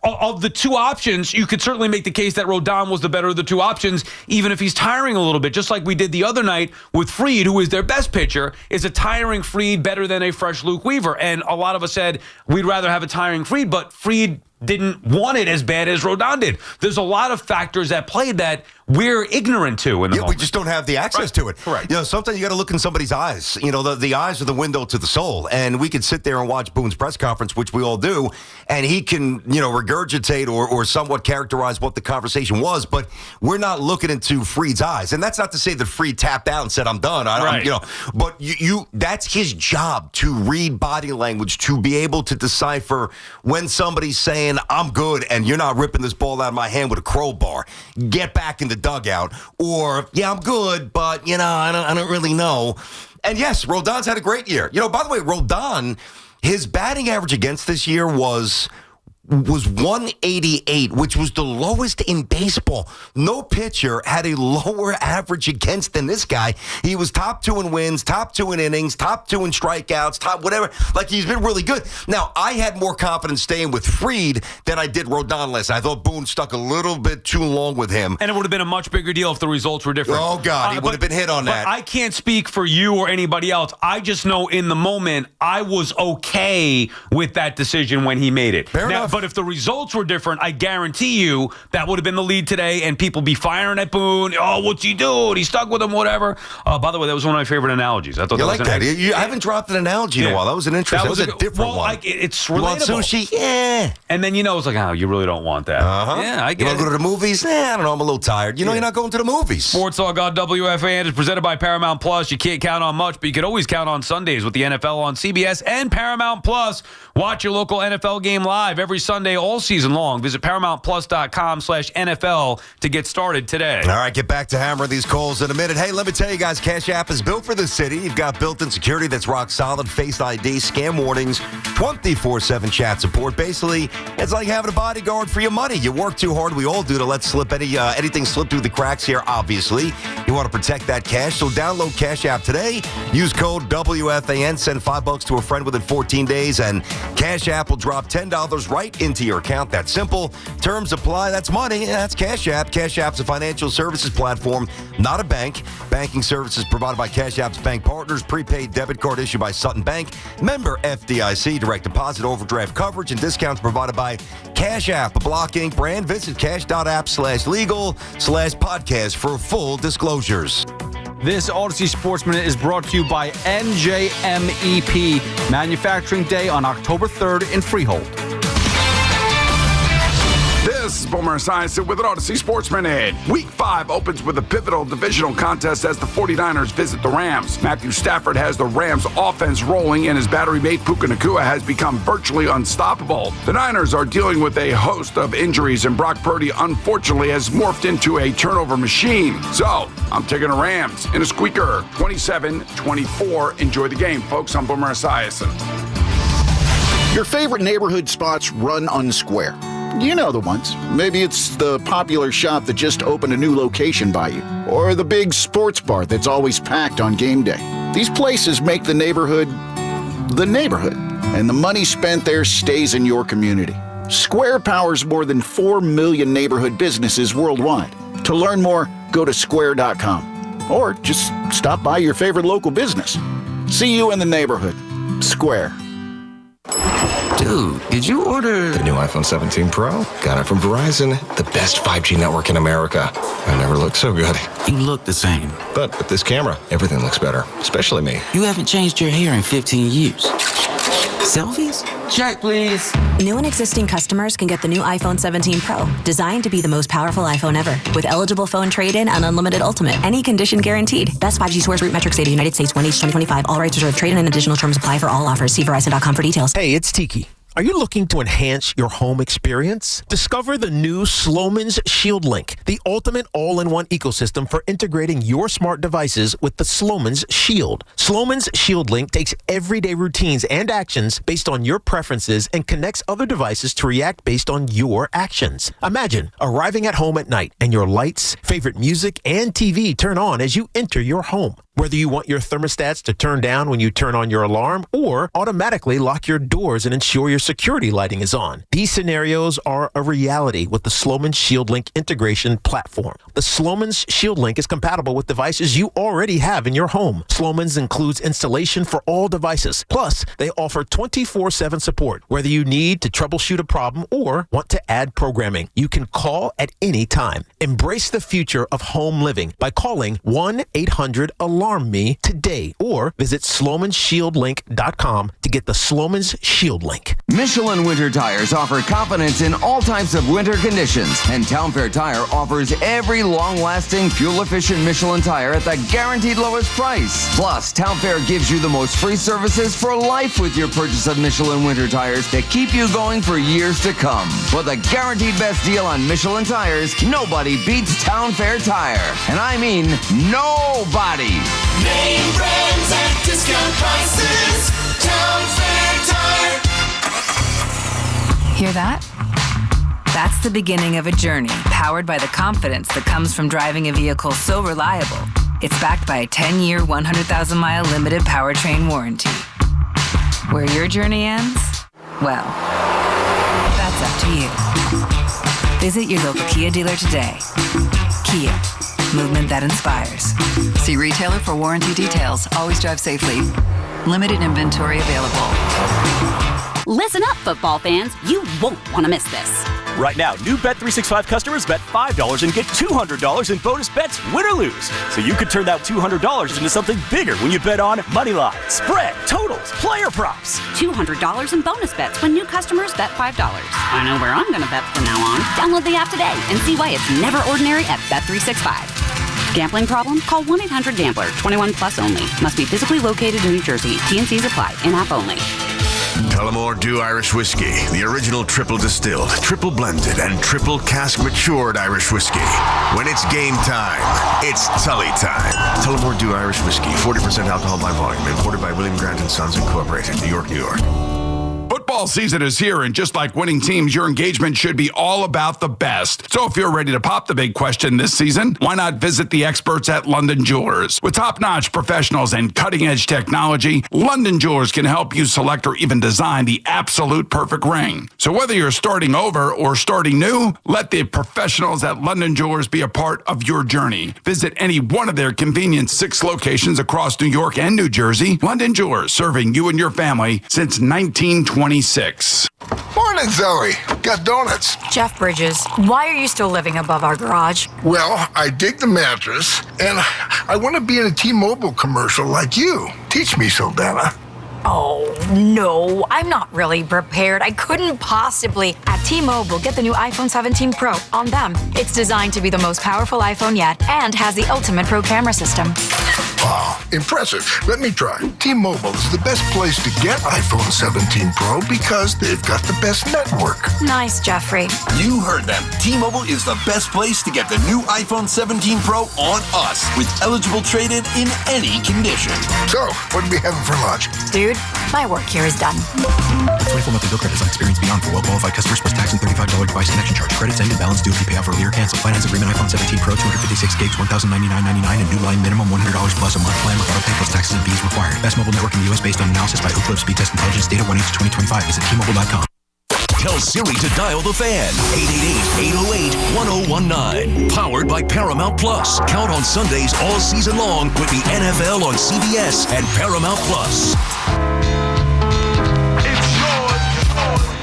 of the two options, you could certainly make the case that Rodon was the better of the two options, even if he's tiring a little bit, just like we did the other night with Fried, who is their best pitcher. Is a tiring Fried better than a fresh Luke Weaver? And a lot of us said we'd rather have a tiring Fried, but Fried didn't want it as bad as Rodon did. There's a lot of factors at play that we're ignorant to in the moment. We just don't have the access to it. Correct. Sometimes you got to look in somebody's eyes. The eyes are the window to the soul. And we could sit there and watch Boone's press conference, which we all do, and he can, regurgitate or somewhat characterize what the conversation was, but we're not looking into Fried's eyes. And that's not to say that Fried tapped out and said, I'm done. But that's his job, to read body language, to be able to decipher when somebody's saying, I'm good, and you're not ripping this ball out of my hand with a crowbar. Get back in the dugout. Or, yeah, I'm good, but, I don't really know. And yes, Rodon's had a great year. By the way, Rodon, his batting average against this year was 188, which was the lowest in baseball. No pitcher had a lower average against than this guy. He was top 2 in wins, top 2 in innings, top 2 in strikeouts, top whatever. Like, he's been really good. Now, I had more confidence staying with Fried than I did Rodon last night. I thought Boone stuck a little bit too long with him. And it would have been a much bigger deal if the results were different. Oh, God, he would have been hit on that. I can't speak for you or anybody else. I just know in the moment, I was okay with that decision when he made it. Fair enough. But if the results were different, I guarantee you that would have been the lead today, and people be firing at Boone. Oh, what's he doing? He stuck with him, whatever. By the way, that was one of my favorite analogies. I thought you that like that. I haven't dropped an analogy in a while. That was an interesting. That was a different one. It's relatable. You want sushi? Yeah. And then it's like, oh, you really don't want that. Uh-huh. Yeah, I get it. You want to go to the movies? I don't know. I'm a little tired. You're not going to the movies. Sports Talk on WFAN is presented by Paramount Plus. You can't count on much, but you can always count on Sundays with the NFL on CBS and Paramount Plus. Watch your local NFL game live every Sunday all season long. Visit ParamountPlus.com/NFL to get started today. All right, get back to hammering these calls in a minute. Hey, let me tell you guys, Cash App is built for the city. You've got built-in security that's rock solid, Face ID, scam warnings, 24/7 chat support. Basically, it's like having a bodyguard for your money. You work too hard. We all do to let anything slip through the cracks here, obviously. You want to protect that cash, so download Cash App today. Use code WFAN. Send $5 to a friend within 14 days, and Cash App will drop $10 right into your account. That's simple. Terms apply. That's money. That's Cash App. Cash App's a financial services platform, not a bank. Banking services provided by Cash App's bank partners. Prepaid debit card issued by Sutton Bank. Member FDIC. Direct deposit, overdraft coverage, and discounts provided by Cash App, a Block Inc. brand. Visit cash.app/legal/podcast for full disclosures. This Odyssey Sports Minute is brought to you by NJMEP. Manufacturing Day on October 3rd in Freehold. This is Boomer Esiason with an Odyssey Sports Minute. Week 5 opens with a pivotal divisional contest as the 49ers visit the Rams. Matthew Stafford has the Rams offense rolling, and his battery mate Puka Nacua has become virtually unstoppable. The Niners are dealing with a host of injuries, and Brock Purdy unfortunately has morphed into a turnover machine. So, I'm taking the Rams in a squeaker, 27-24. Enjoy the game, folks. I'm Boomer Esiason. Your favorite neighborhood spots run unsquare. You know the ones. Maybe it's the popular shop that just opened a new location by you, or the big sports bar that's always packed on game day. These places make the neighborhood, and the money spent there stays in your community. Square powers more than 4 million neighborhood businesses worldwide. To learn more, go to square.com, or just stop by your favorite local business. See you in the neighborhood. Square. Do Dude, did you order the new iPhone 17 Pro? Got it from Verizon, the best 5G network in America. I never looked so good. You look the same. But with this camera, everything looks better, especially me. You haven't changed your hair in 15 years. Selfies? Check, please. New and existing customers can get the new iPhone 17 Pro, designed to be the most powerful iPhone ever. With eligible phone trade-in and unlimited ultimate. Any condition guaranteed. Best 5G source root metrics data, United States, 1H 2025. All rights reserved. Trade-in and additional terms apply for all offers. See Verizon.com for details. Hey, it's Tiki. Are you looking to enhance your home experience? Discover the new Sloman's Shield Link, the ultimate all-in-one ecosystem for integrating your smart devices with the Sloman's Shield. Sloman's Shield Link takes everyday routines and actions based on your preferences and connects other devices to react based on your actions. Imagine arriving at home at night and your lights, favorite music, and TV turn on as you enter your home. Whether you want your thermostats to turn down when you turn on your alarm or automatically lock your doors and ensure your security lighting is on. These scenarios are a reality with the Sloman's Shield Link integration platform. The Sloman's Shield Link is compatible with devices you already have in your home. Sloman's includes installation for all devices. Plus, they offer 24/7 support. Whether you need to troubleshoot a problem or want to add programming, you can call at any time. Embrace the future of home living by calling 1-800-ALARM-ME today or visit SlomansShieldLink.com to get the Sloman's Shield Link. Michelin Winter Tires offer confidence in all types of winter conditions, and Town Fair Tire offers every long-lasting, fuel-efficient Michelin tire at the guaranteed lowest price. Plus, Town Fair gives you the most free services for life with your purchase of Michelin Winter Tires to keep you going for years to come. For the guaranteed best deal on Michelin tires, nobody beats Town Fair Tire. And I mean nobody. Name brands at discount prices. Town Fair Tire. Hear that? That's the beginning of a journey powered by the confidence that comes from driving a vehicle so reliable. It's backed by a 10-year, 100,000-mile limited powertrain warranty. Where your journey ends? Well, that's up to you. Visit your local Kia dealer today. Kia. Movement that inspires. See retailer for warranty details. Always drive safely. Limited inventory available. Listen up, football fans. You won't want to miss this. Right now, new Bet365 customers bet $5 and get $200 in bonus bets, win or lose. So you could turn that $200 into something bigger when you bet on moneyline, spread, totals, player props. $200 in bonus bets when new customers bet $5. I know where I'm going to bet from now on. Download the app today and see why it's never ordinary at Bet365. Gambling problem? Call 1-800-GAMBLER. 21 plus only. Must be physically located in New Jersey. T&Cs apply. In-app only. Tullamore Dew Irish Whiskey, the original triple distilled, triple blended, and triple cask matured Irish whiskey. When it's game time, it's Tully time. Tullamore Dew Irish Whiskey, 40% alcohol by volume, imported by William Grant & Sons Incorporated, New York, New York. Football season is here, and just like winning teams, your engagement should be all about the best. So if you're ready to pop the big question this season, why not visit the experts at London Jewelers? With top-notch professionals and cutting-edge technology, London Jewelers can help you select or even design the absolute perfect ring. So whether you're starting over or starting new, let the professionals at London Jewelers be a part of your journey. Visit any one of their convenient 6 locations across New York and New Jersey. London Jewelers, serving you and your family since 1926. Morning, Zoe. Got donuts. Jeff Bridges, why are you still living above our garage? Well, I dig the mattress, and I want to be in a T-Mobile commercial like you. Teach me, Saldana. Oh, no, I'm not really prepared. I couldn't possibly. At T-Mobile, get the new iPhone 17 Pro on them. It's designed to be the most powerful iPhone yet and has the ultimate Pro camera system. Wow, impressive. Let me try. T-Mobile is the best place to get iPhone 17 Pro because they've got the best network. Nice, Jeffrey. You heard them. T-Mobile is the best place to get the new iPhone 17 Pro on us with eligible trade-in in any condition. So, what are we having for lunch? Dude, my work here is done. 24 monthly bill credits on experience beyond for well-qualified customers plus tax and $35 device connection charge. Credits end and balance due if you pay off earlier. Cancel. Finance agreement iPhone 17 Pro, 256 gigs, $1,099.99 and new line minimum $100 plus a month plan with auto pay plus taxes and fees required. Best mobile network in the U.S. based on analysis by Ookla Speed Test Intelligence data 1H2025. Visit T-Mobile.com. Tell Siri to dial the fan. 888-808-1019. Powered by Paramount Plus. Count on Sundays all season long with the NFL on CBS and Paramount Plus. It's yours.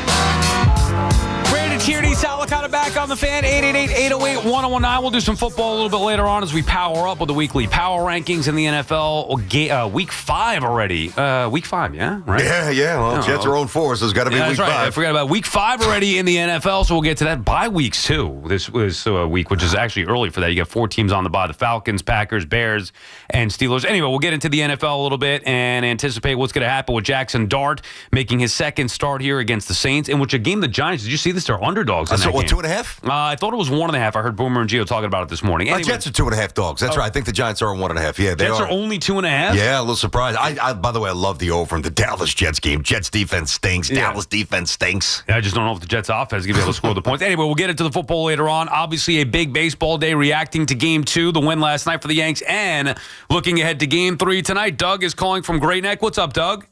Marcata back on the fan, 888-808-1019. We'll do some football a little bit later on as we power up with the weekly power rankings in the NFL. Week 5 already. Week 5, yeah? Right? Yeah. Well, Jets are 0-4, so it's got to be week 5. I forgot about week 5 already in the NFL, so we'll get to that. Bye weeks, too, this week, which is actually early for that. You got 4 teams on the bye, the Falcons, Packers, Bears, and Steelers. Anyway, we'll get into the NFL a little bit and anticipate what's going to happen with Jackson Dart making his second start here against the Saints, in which a game the Giants, did you see this? They're underdogs in that game. 2.5? I thought it was 1.5. I heard Boomer and Gio talking about it this morning. Anyway, Jets are 2.5 dogs. That's right. I think the Giants are 1.5. Yeah, they Jets are only 2.5? Yeah, a little surprised. I by the way, I love the over in the Dallas Jets game. Jets defense stinks. Dallas defense stinks. Yeah, I just don't know if the Jets offense is going to be able to score the points. Anyway, we'll get into the football later on. Obviously, a big baseball day reacting to Game 2, the win last night for the Yanks, and looking ahead to Game 3 tonight. Doug is calling from Great Neck. What's up, Doug?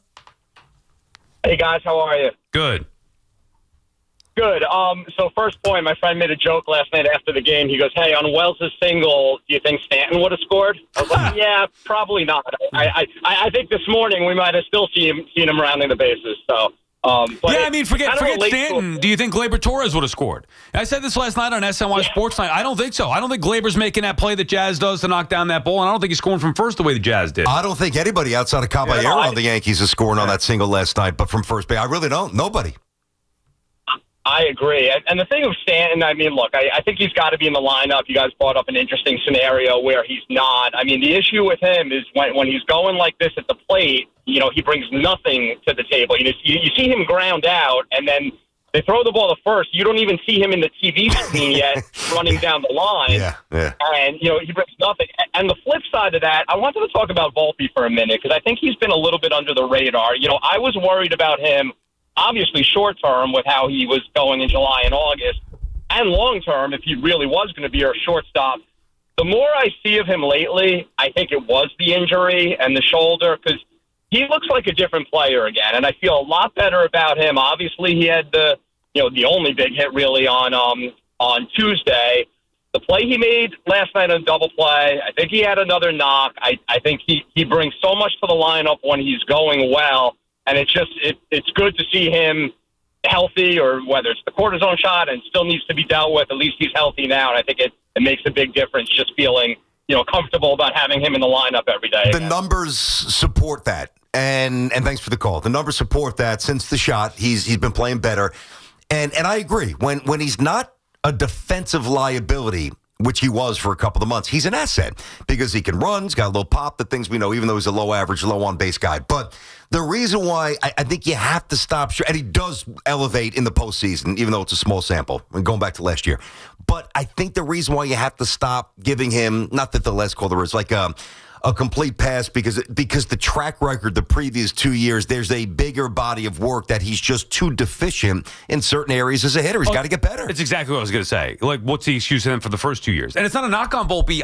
Hey, guys. How are you? Good. Good. So first point, my friend made a joke last night after the game. He goes, hey, on Wells' single, do you think Stanton would have scored? I was like, yeah, probably not. I think this morning we might have still seen him rounding the bases. So, but yeah, I mean, forget Stanton. Do you think Gleyber Torres would have scored? I said this last night on SNY Sports Night. I don't think so. I don't think Gleyber's making that play that Jazz does to knock down that ball, and I don't think he's scoring from first the way the Jazz did. I don't think anybody outside of Caballero on the Yankees is scoring on that single last night, but from first base, I really don't. Nobody. I agree. And the thing with Stanton, I mean, look, I think he's got to be in the lineup. You guys brought up an interesting scenario where he's not. I mean, the issue with him is when he's going like this at the plate, he brings nothing to the table. You see him ground out, and then they throw the ball to first. You don't even see him in the TV screen yet running down the line. Yeah. And, he brings nothing. And the flip side of that, I wanted to talk about Volpe for a minute because I think he's been a little bit under the radar. I was worried about him, obviously short term with how he was going in July and August, and long term if he really was going to be our shortstop. The more I see of him lately, I think it was the injury and the shoulder, because he looks like a different player again, and I feel a lot better about him. Obviously, he had the only big hit really on Tuesday. The play he made last night on double play, I think he had another knock. I think he brings so much to the lineup when he's going well. And it's good to see him healthy, or whether it's the cortisone shot and still needs to be dealt with, at least he's healthy now. And I think it makes a big difference just feeling, comfortable about having him in the lineup every day. The numbers support that. And thanks for the call. The numbers support that. Since the shot, he's been playing better. And I agree. When he's not a defensive liability, which he was for a couple of months, he's an asset because he can run. He's got a little pop, the things we know, even though he's a low average, low on base guy. But the reason why I think you have to stop, and he does elevate in the postseason, even though it's a small sample, and going back to last year. But I think the reason why you have to stop giving him, not that the last caller is like a complete pass, because the track record the previous 2 years, there's a bigger body of work that he's just too deficient in certain areas as a hitter. He's got to get better. It's exactly what I was going to say. Like, what's the excuse then for the first 2 years? And it's not a knock on Volpe.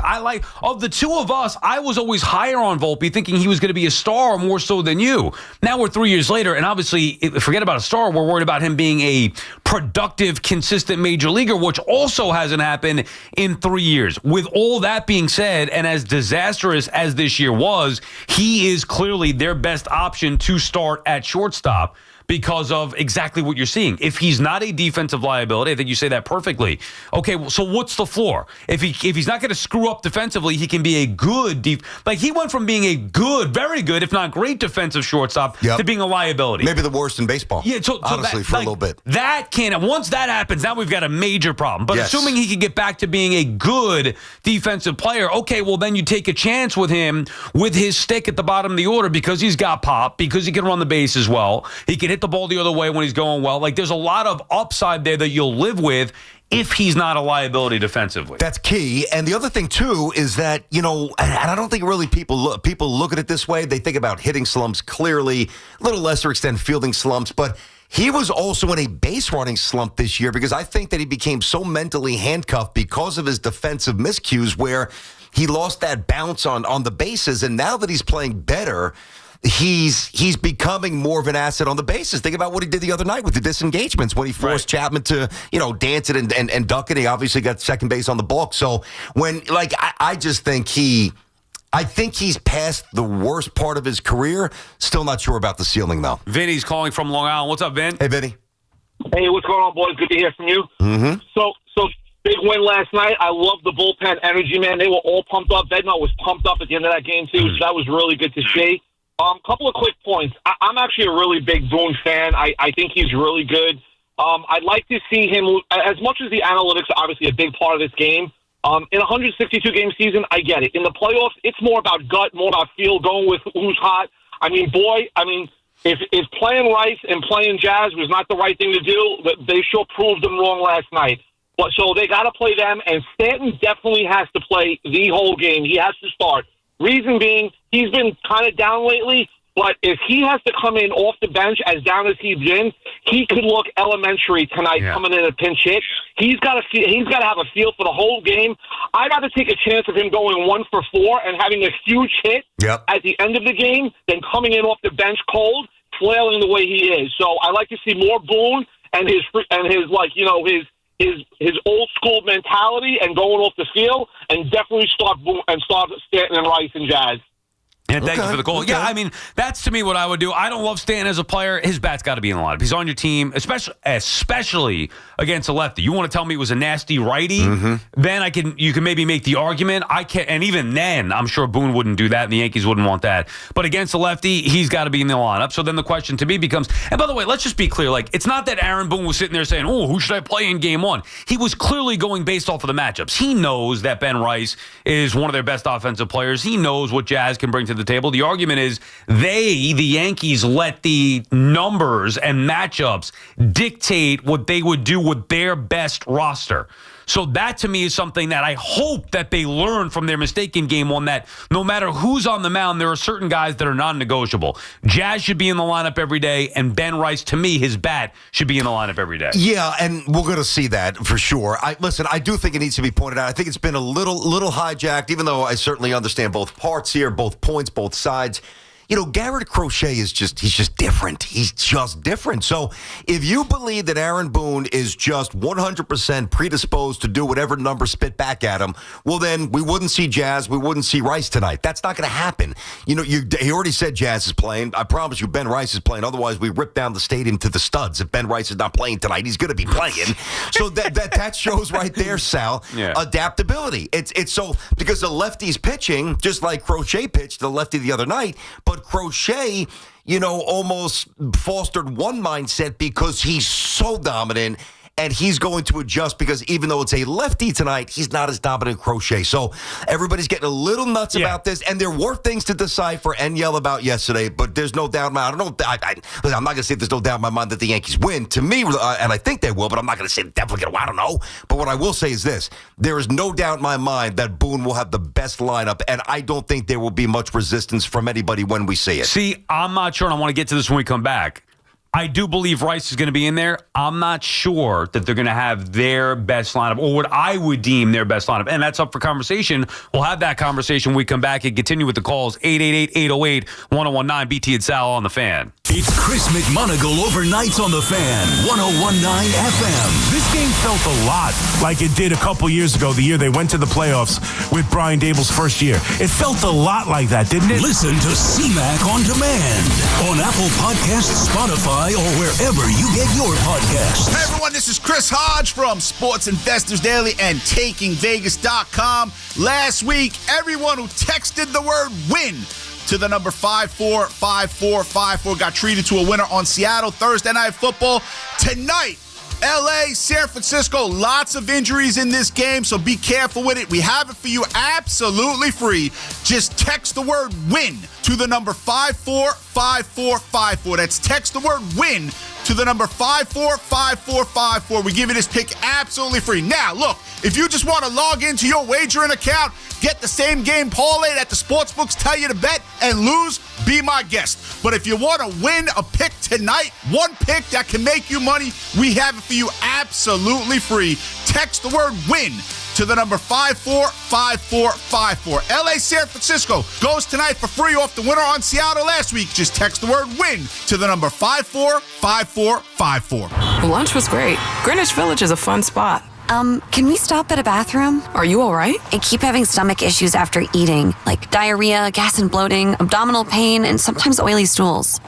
Of the two of us, I was always higher on Volpe, thinking he was going to be a star more so than you. Now we're 3 years later, and obviously, forget about a star. We're worried about him being a productive, consistent major leaguer, which also hasn't happened in 3 years. With all that being said, and as disastrous as this year was, he is clearly their best option to start at shortstop because of exactly what you're seeing. If he's not a defensive liability, I think you say that perfectly. Okay, well, so what's the floor? If he's not going to screw up defensively, he can be a good he went from being a good, very good, if not great defensive shortstop to being a liability. Maybe the worst in baseball. Yeah, honestly, for a little bit. Once that happens, now we've got a major problem. But assuming he can get back to being a good defensive player, okay, well then you take a chance with him with his stick at the bottom of the order because he's got pop, because he can run the base as well. He can hit the ball the other way when he's going well. Like, there's a lot of upside there that you'll live with if he's not a liability defensively. That's key. And the other thing, too, is that, and I don't think really people look at it this way. They think about hitting slumps clearly, a little lesser extent fielding slumps, but he was also in a base running slump this year because I think that he became so mentally handcuffed because of his defensive miscues where he lost that bounce on the bases. And now that he's playing better, he's becoming more of an asset on the bases. Think about what he did the other night with the disengagements when he forced Chapman to, dance it and duck it. He obviously got second base on the balk. So I just think I think he's past the worst part of his career. Still not sure about the ceiling, though. Vinny's calling from Long Island. What's up, Vin? Hey, Vinny. Hey, what's going on, boys? Good to hear from you. Mm-hmm. So big win last night. I love the bullpen energy, man. They were all pumped up. Bednar was pumped up at the end of that game, too, so that was really good to see. Couple of quick points. I'm actually a really big Boone fan. I think he's really good. I'd like to see him, as much as the analytics are obviously a big part of this game, in a 162-game season, I get it. In the playoffs, it's more about gut, more about feel, going with who's hot. If playing Rice and playing Jazz was not the right thing to do, they sure proved them wrong last night. But so they got to play them, and Stanton definitely has to play the whole game. He has to start. Reason being, he's been kind of down lately, but if he has to come in off the bench as down as he's been, he could look elementary tonight coming in a pinch hit. He's got to have a feel for the whole game. I'd rather take a chance of him going 1 for 4 and having a huge hit at the end of the game than coming in off the bench cold, flailing the way he is. So I like to see more Boone and his old school mentality and going off the field, and definitely start Stanton and Rice and Jazz. And thank you for the call. Okay. Yeah, that's to me what I would do. I don't love Stanton as a player. His bat's got to be in the lineup. He's on your team, especially against a lefty. You want to tell me it was a nasty righty? Mm-hmm. Then you can maybe make the argument. And even then, I'm sure Boone wouldn't do that, and the Yankees wouldn't want that. But against a lefty, he's got to be in the lineup. So then the question to me becomes, and by the way, let's just be clear. It's not that Aaron Boone was sitting there saying, "Oh, who should I play in Game 1?" He was clearly going based off of the matchups. He knows that Ben Rice is one of their best offensive players. He knows what Jazz can bring to the table. The argument is the Yankees, let the numbers and matchups dictate what they would do with their best roster. So that, to me, is something that I hope that they learn from their mistake in Game 1, that no matter who's on the mound, there are certain guys that are non-negotiable. Jazz should be in the lineup every day, and Ben Rice, to me, his bat should be in the lineup every day. Yeah, and we're going to see that for sure. I do think it needs to be pointed out. I think it's been a little hijacked, even though I certainly understand both parts here, both points, both sides. Garrett Crochet he's just different. He's just different. So if you believe that Aaron Boone is just 100% predisposed to do whatever number spit back at him, well, then we wouldn't see Jazz, we wouldn't see Rice tonight. That's not going to happen. He already said Jazz is playing. I promise you Ben Rice is playing. Otherwise, we rip down the stadium to the studs. If Ben Rice is not playing tonight, he's going to be playing. So that shows right there, Sal, adaptability. It's so, because the lefty's pitching, just like Crochet pitched the lefty the other night, but Crochet, almost fostered one mindset because he's so dominant, and he's going to adjust because even though it's a lefty tonight, he's not as dominant Crochet. So everybody's getting a little nuts about this, and there were things to decipher and yell about yesterday, but there's no doubt in my mind. I'm not going to say there's no doubt in my mind that the Yankees win. To me, and I think they will, but I'm not going to say definitely going to. I don't know. But what I will say is this. There is no doubt in my mind that Boone will have the best lineup, and I don't think there will be much resistance from anybody when we see it. See, I'm not sure, and I want to get to this when we come back. I do believe Rice is going to be in there. I'm not sure that they're going to have their best lineup, or what I would deem their best lineup. And that's up for conversation. We'll have that conversation when we come back and continue with the calls. 888-808-1019, BT and Sal on the Fan. It's Chris McMonagle overnights on the Fan, 1019 FM. This game felt a lot like it did a couple years ago, the year they went to the playoffs with Brian Dable's first year. It felt a lot like that, didn't it? Listen to CMAC on demand on Apple Podcasts, Spotify, or wherever you get your podcasts. Hey everyone, this is Chris Hodge from Sports Investors Daily and TakingVegas.com. Last week, everyone who texted the word win to the number 545454 got treated to a winner on Seattle Thursday Night Football. Tonight, LA, San Francisco, lots of injuries in this game, so be careful with it. We have it for you absolutely free. Just text the word win to the number 545454. That's text the word win to the number 545454. We give you this pick absolutely free. Now, look, if you just want to log into your wagering account, get the same game parlay that the sportsbooks tell you to bet and lose, be my guest. But if you want to win a pick tonight, one pick that can make you money, we have it for you absolutely free. Text the word win to the number 545454. LA San Francisco goes tonight for free off the winner on Seattle last week. Just text the word win to the number 545454. Lunch was great. Greenwich Village is a fun spot. Can we stop at a bathroom? Are you all right? I keep having stomach issues after eating, like diarrhea, gas and bloating, abdominal pain, and sometimes oily stools.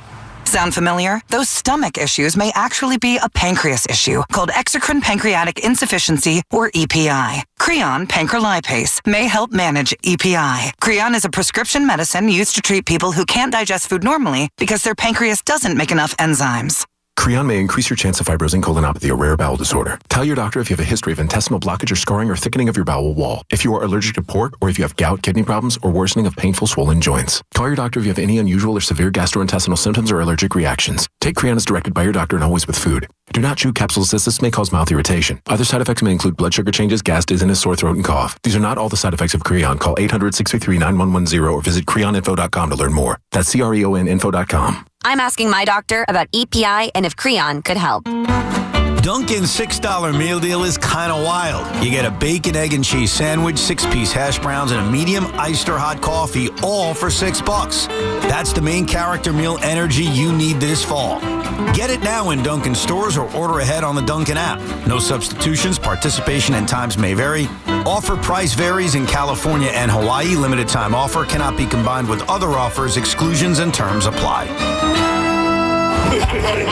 Sound familiar? Those stomach issues may actually be a pancreas issue called exocrine pancreatic insufficiency, or EPI. Creon pancrelipase may help manage EPI. Creon is a prescription medicine used to treat people who can't digest food normally because their pancreas doesn't make enough enzymes. Creon may increase your chance of fibrosing colonopathy, a rare bowel disorder. Tell your doctor if you have a history of intestinal blockage or scarring or thickening of your bowel wall. If you are allergic to pork, or if you have gout, kidney problems, or worsening of painful swollen joints. Call your doctor if you have any unusual or severe gastrointestinal symptoms or allergic reactions. Take Creon as directed by your doctor and always with food. Do not chew capsules as this may cause mouth irritation. Other side effects may include blood sugar changes, gas, dizziness, sore throat, and cough. These are not all the side effects of Creon. Call 800-633-9110 or visit creoninfo.com to learn more. That's creoninfo.com. I'm asking my doctor about EPI and if Creon could help. Dunkin's $6 meal deal is kind of wild. You get a bacon, egg, and cheese sandwich, 6-piece hash browns, and a medium iced or hot coffee, all for $6. That's the main character meal energy you need this fall. Get it now in Dunkin' stores or order ahead on the Dunkin' app. No substitutions, participation and times may vary. Offer price varies in California and Hawaii. Limited time offer cannot be combined with other offers. Exclusions and terms apply.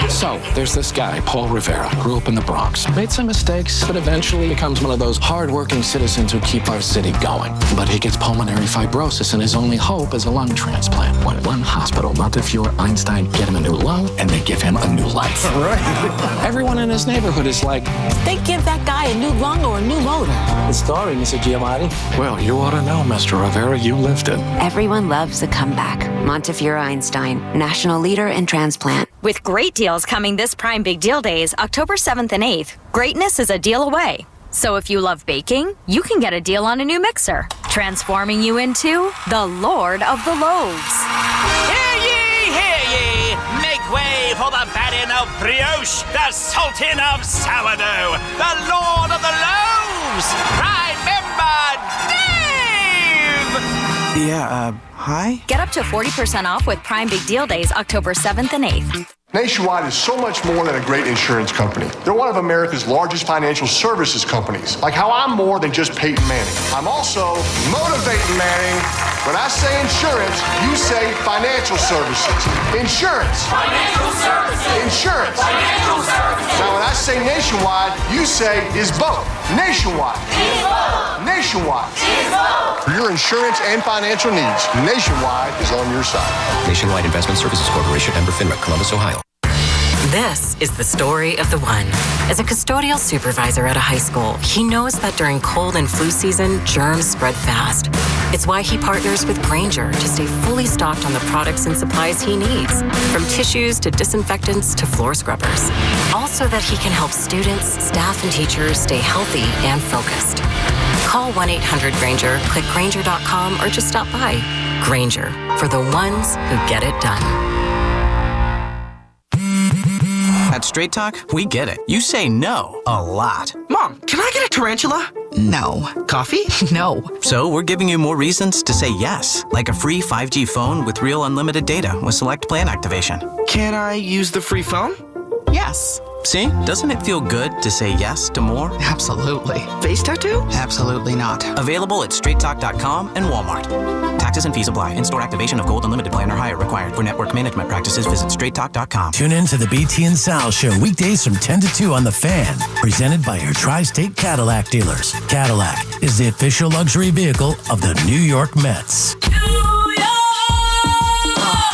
So, there's this guy, Paul Rivera, grew up in the Bronx. Made some mistakes, but eventually becomes one of those hard-working citizens who keep our city going. But he gets pulmonary fibrosis, and his only hope is a lung transplant. One hospital, Montefiore Einstein, get him a new lung, and they give him a new life. Right. Everyone in his neighborhood is like, they give that guy a new lung or a new motor. The story, Mr. Giamatti. Well, you ought to know, Mr. Rivera, you lived it. Everyone loves a comeback. Montefiore Einstein, national leader in transplant. With great deals coming this Prime Big Deal Days, October 7th and 8th, greatness is a deal away. So if you love baking, you can get a deal on a new mixer, transforming you into the Lord of the Loaves. Hear ye! Make way for the baron of brioche, the sultan of sourdough, the Lord of the Loaves, Prime Member Dave! Yeah, hi? Get up to 40% off with Prime Big Deal Days, October 7th and 8th. Nationwide is so much more than a great insurance company. They're one of America's largest financial services companies. Like how I'm more than just Peyton Manning. I'm also motivating Manning. When I say insurance, you say financial services. Insurance. Financial services. Insurance. Financial services. Now when I say nationwide, you say is both. Nationwide. Is both. Nationwide. Is both. For your insurance and financial needs, Nationwide is on your side. Nationwide Investment Services Corporation, member FINRA, Columbus, Ohio. This is the story of the one. As a custodial supervisor at a high school, he knows that during cold and flu season, germs spread fast. It's why he partners with Grainger to stay fully stocked on the products and supplies he needs, from tissues to disinfectants to floor scrubbers. All so that he can help students, staff, and teachers stay healthy and focused. Call 1-800-GRAINGER, click Grainger.com, or just stop by. Grainger, for the ones who get it done. At Straight Talk, we get it. You say no a lot. Mom, can I get a tarantula? No. Coffee? No. So we're giving you more reasons to say yes, like a free 5G phone with real unlimited data with select plan activation. Can I use the free phone? Yes. See? Doesn't it feel good to say yes to more? Absolutely. Face tattoo? Absolutely not. Available at straighttalk.com and Walmart. Taxes and fees apply. In-store activation of Gold Unlimited plan or higher required. For network management practices, visit straighttalk.com. Tune in to the BT and Sal Show weekdays from 10 to 2 on The Fan. Presented by your Tri-State Cadillac dealers. Cadillac is the official luxury vehicle of the New York Mets.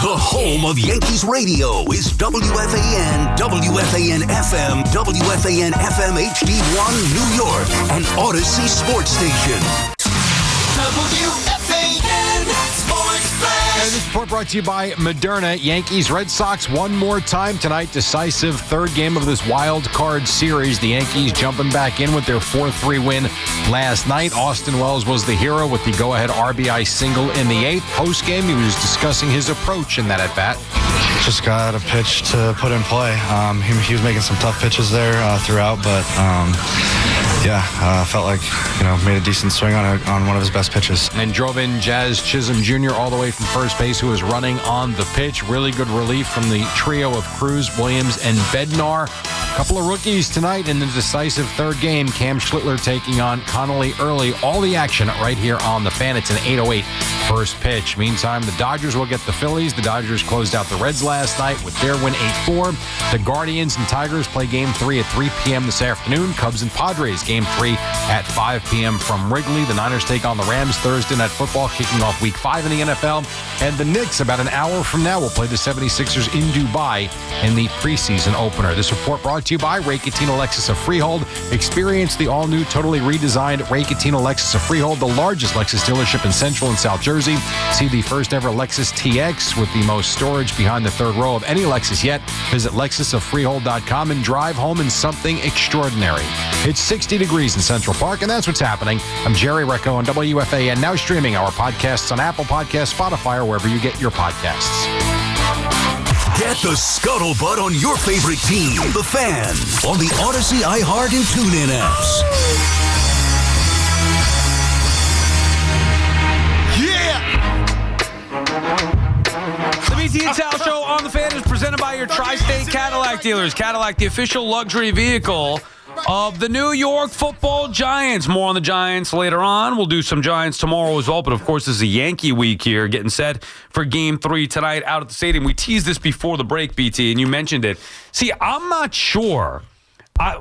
The home of Yankees radio is WFAN, WFAN FM, WFAN FM HD1 New York, and Odyssey Sports Station. WFAN Sports Flash. And this report brought to you by Moderna. Yankees, Red Sox one more time tonight. Decisive third game of this wild card series. The Yankees jumping back in with their 4-3 win last night. Austin Wells was the hero with the go-ahead RBI single in the 8th. Post-game, he was discussing his approach in that at-bat. Just got a pitch to put in play. He was making some tough pitches there throughout, but felt like made a decent swing on one of his best pitches. And drove in Jazz Chisholm Jr. all the way from first base, who was running on the pitch. Really good relief from the trio of Cruz, Williams, and Bednar. A couple of rookies tonight in the decisive third game. Cam Schlittler taking on Connolly early. All the action right here on The Fan. It's an 8:08 first pitch. Meantime, the Dodgers will get the Phillies. The Dodgers closed out the Reds last night with their win 8-4. The Guardians and Tigers play Game 3 at 3 p.m. this afternoon. Cubs and Padres, Game 3 at 5 p.m. from Wrigley. The Niners take on the Rams Thursday Night Football, kicking off Week 5 in the NFL. And the Knicks, about an hour from now, will play the 76ers in Dubai in the preseason opener. This report brought to you by Ray Catino Lexus of Freehold. Experience the all-new, totally redesigned Ray Catino Lexus of Freehold, the largest Lexus dealership in Central and South Jersey. See the first-ever Lexus TX with the most storage behind the third row of any Lexus yet. Visit LexusofFreehold.com and drive home in something extraordinary. It's 60 degrees in Central Park, and that's what's happening. I'm Jerry Recco on WFAN, now streaming our podcasts on Apple Podcasts, Spotify, or wherever you get your podcasts. Get the scuttlebutt on your favorite team, the Fan, on the Odyssey, iHeart, and TuneIn apps. The BT and Sal Show on the Fan is presented by your Tri-State Cadillac dealers. Cadillac, the official luxury vehicle of the New York Football Giants. More on the Giants later on. We'll do some Giants tomorrow as well. But, of course, this is a Yankee week here, getting set for Game 3 tonight out at the stadium. We teased this before the break, BT, and you mentioned it. See, I'm not sure.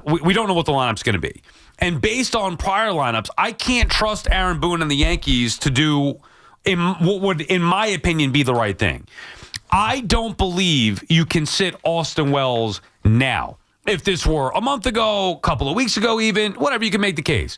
We don't know what the lineup's going to be. And based on prior lineups, I can't trust Aaron Boone and the Yankees to do what would, in my opinion, be the right thing. I don't believe you can sit Austin Wells now. If this were a month ago, a couple of weeks ago even, whatever, you can make the case.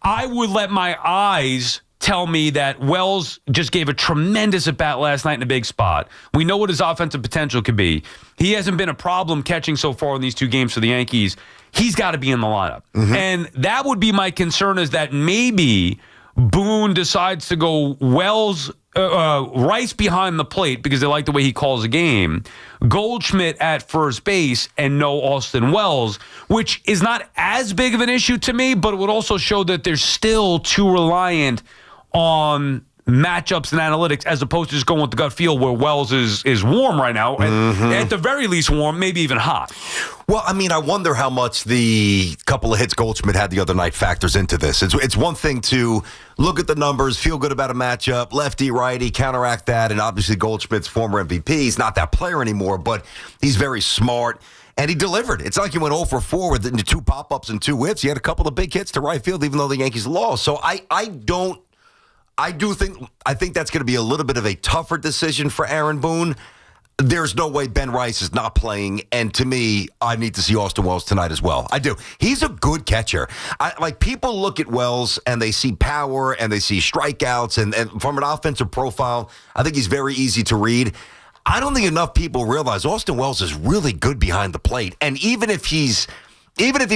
I would let my eyes tell me that Wells just gave a tremendous at-bat last night in a big spot. We know what his offensive potential could be. He hasn't been a problem catching so far in these two games for the Yankees. He's got to be in the lineup. Mm-hmm. And that would be my concern, is that maybe Boone decides to go Wells, Rice behind the plate because they like the way he calls a game, Goldschmidt at first base, and no Austin Wells, which is not as big of an issue to me, but it would also show that they're still too reliant on matchups and analytics as opposed to just going with the gut feel, where Wells is warm right now, and at the very least warm, maybe even hot. Well, I mean, I wonder how much the couple of hits Goldschmidt had the other night factors into this. It's one thing to look at the numbers, feel good about a matchup, lefty, righty, counteract that, and obviously Goldschmidt's former MVP. He's not that player anymore, but he's very smart, and he delivered. It's not like he went 0 for 4 with the 2 pop-ups and 2 whiffs. He had a couple of big hits to right field, even though the Yankees lost. So I think that's going to be a little bit of a tougher decision for Aaron Boone. There's no way Ben Rice is not playing, and to me, I need to see Austin Wells tonight as well. I do. He's a good catcher. People look at Wells and they see power and they see strikeouts, and from an offensive profile, I think he's very easy to read. I don't think enough people realize Austin Wells is really good behind the plate, and even if he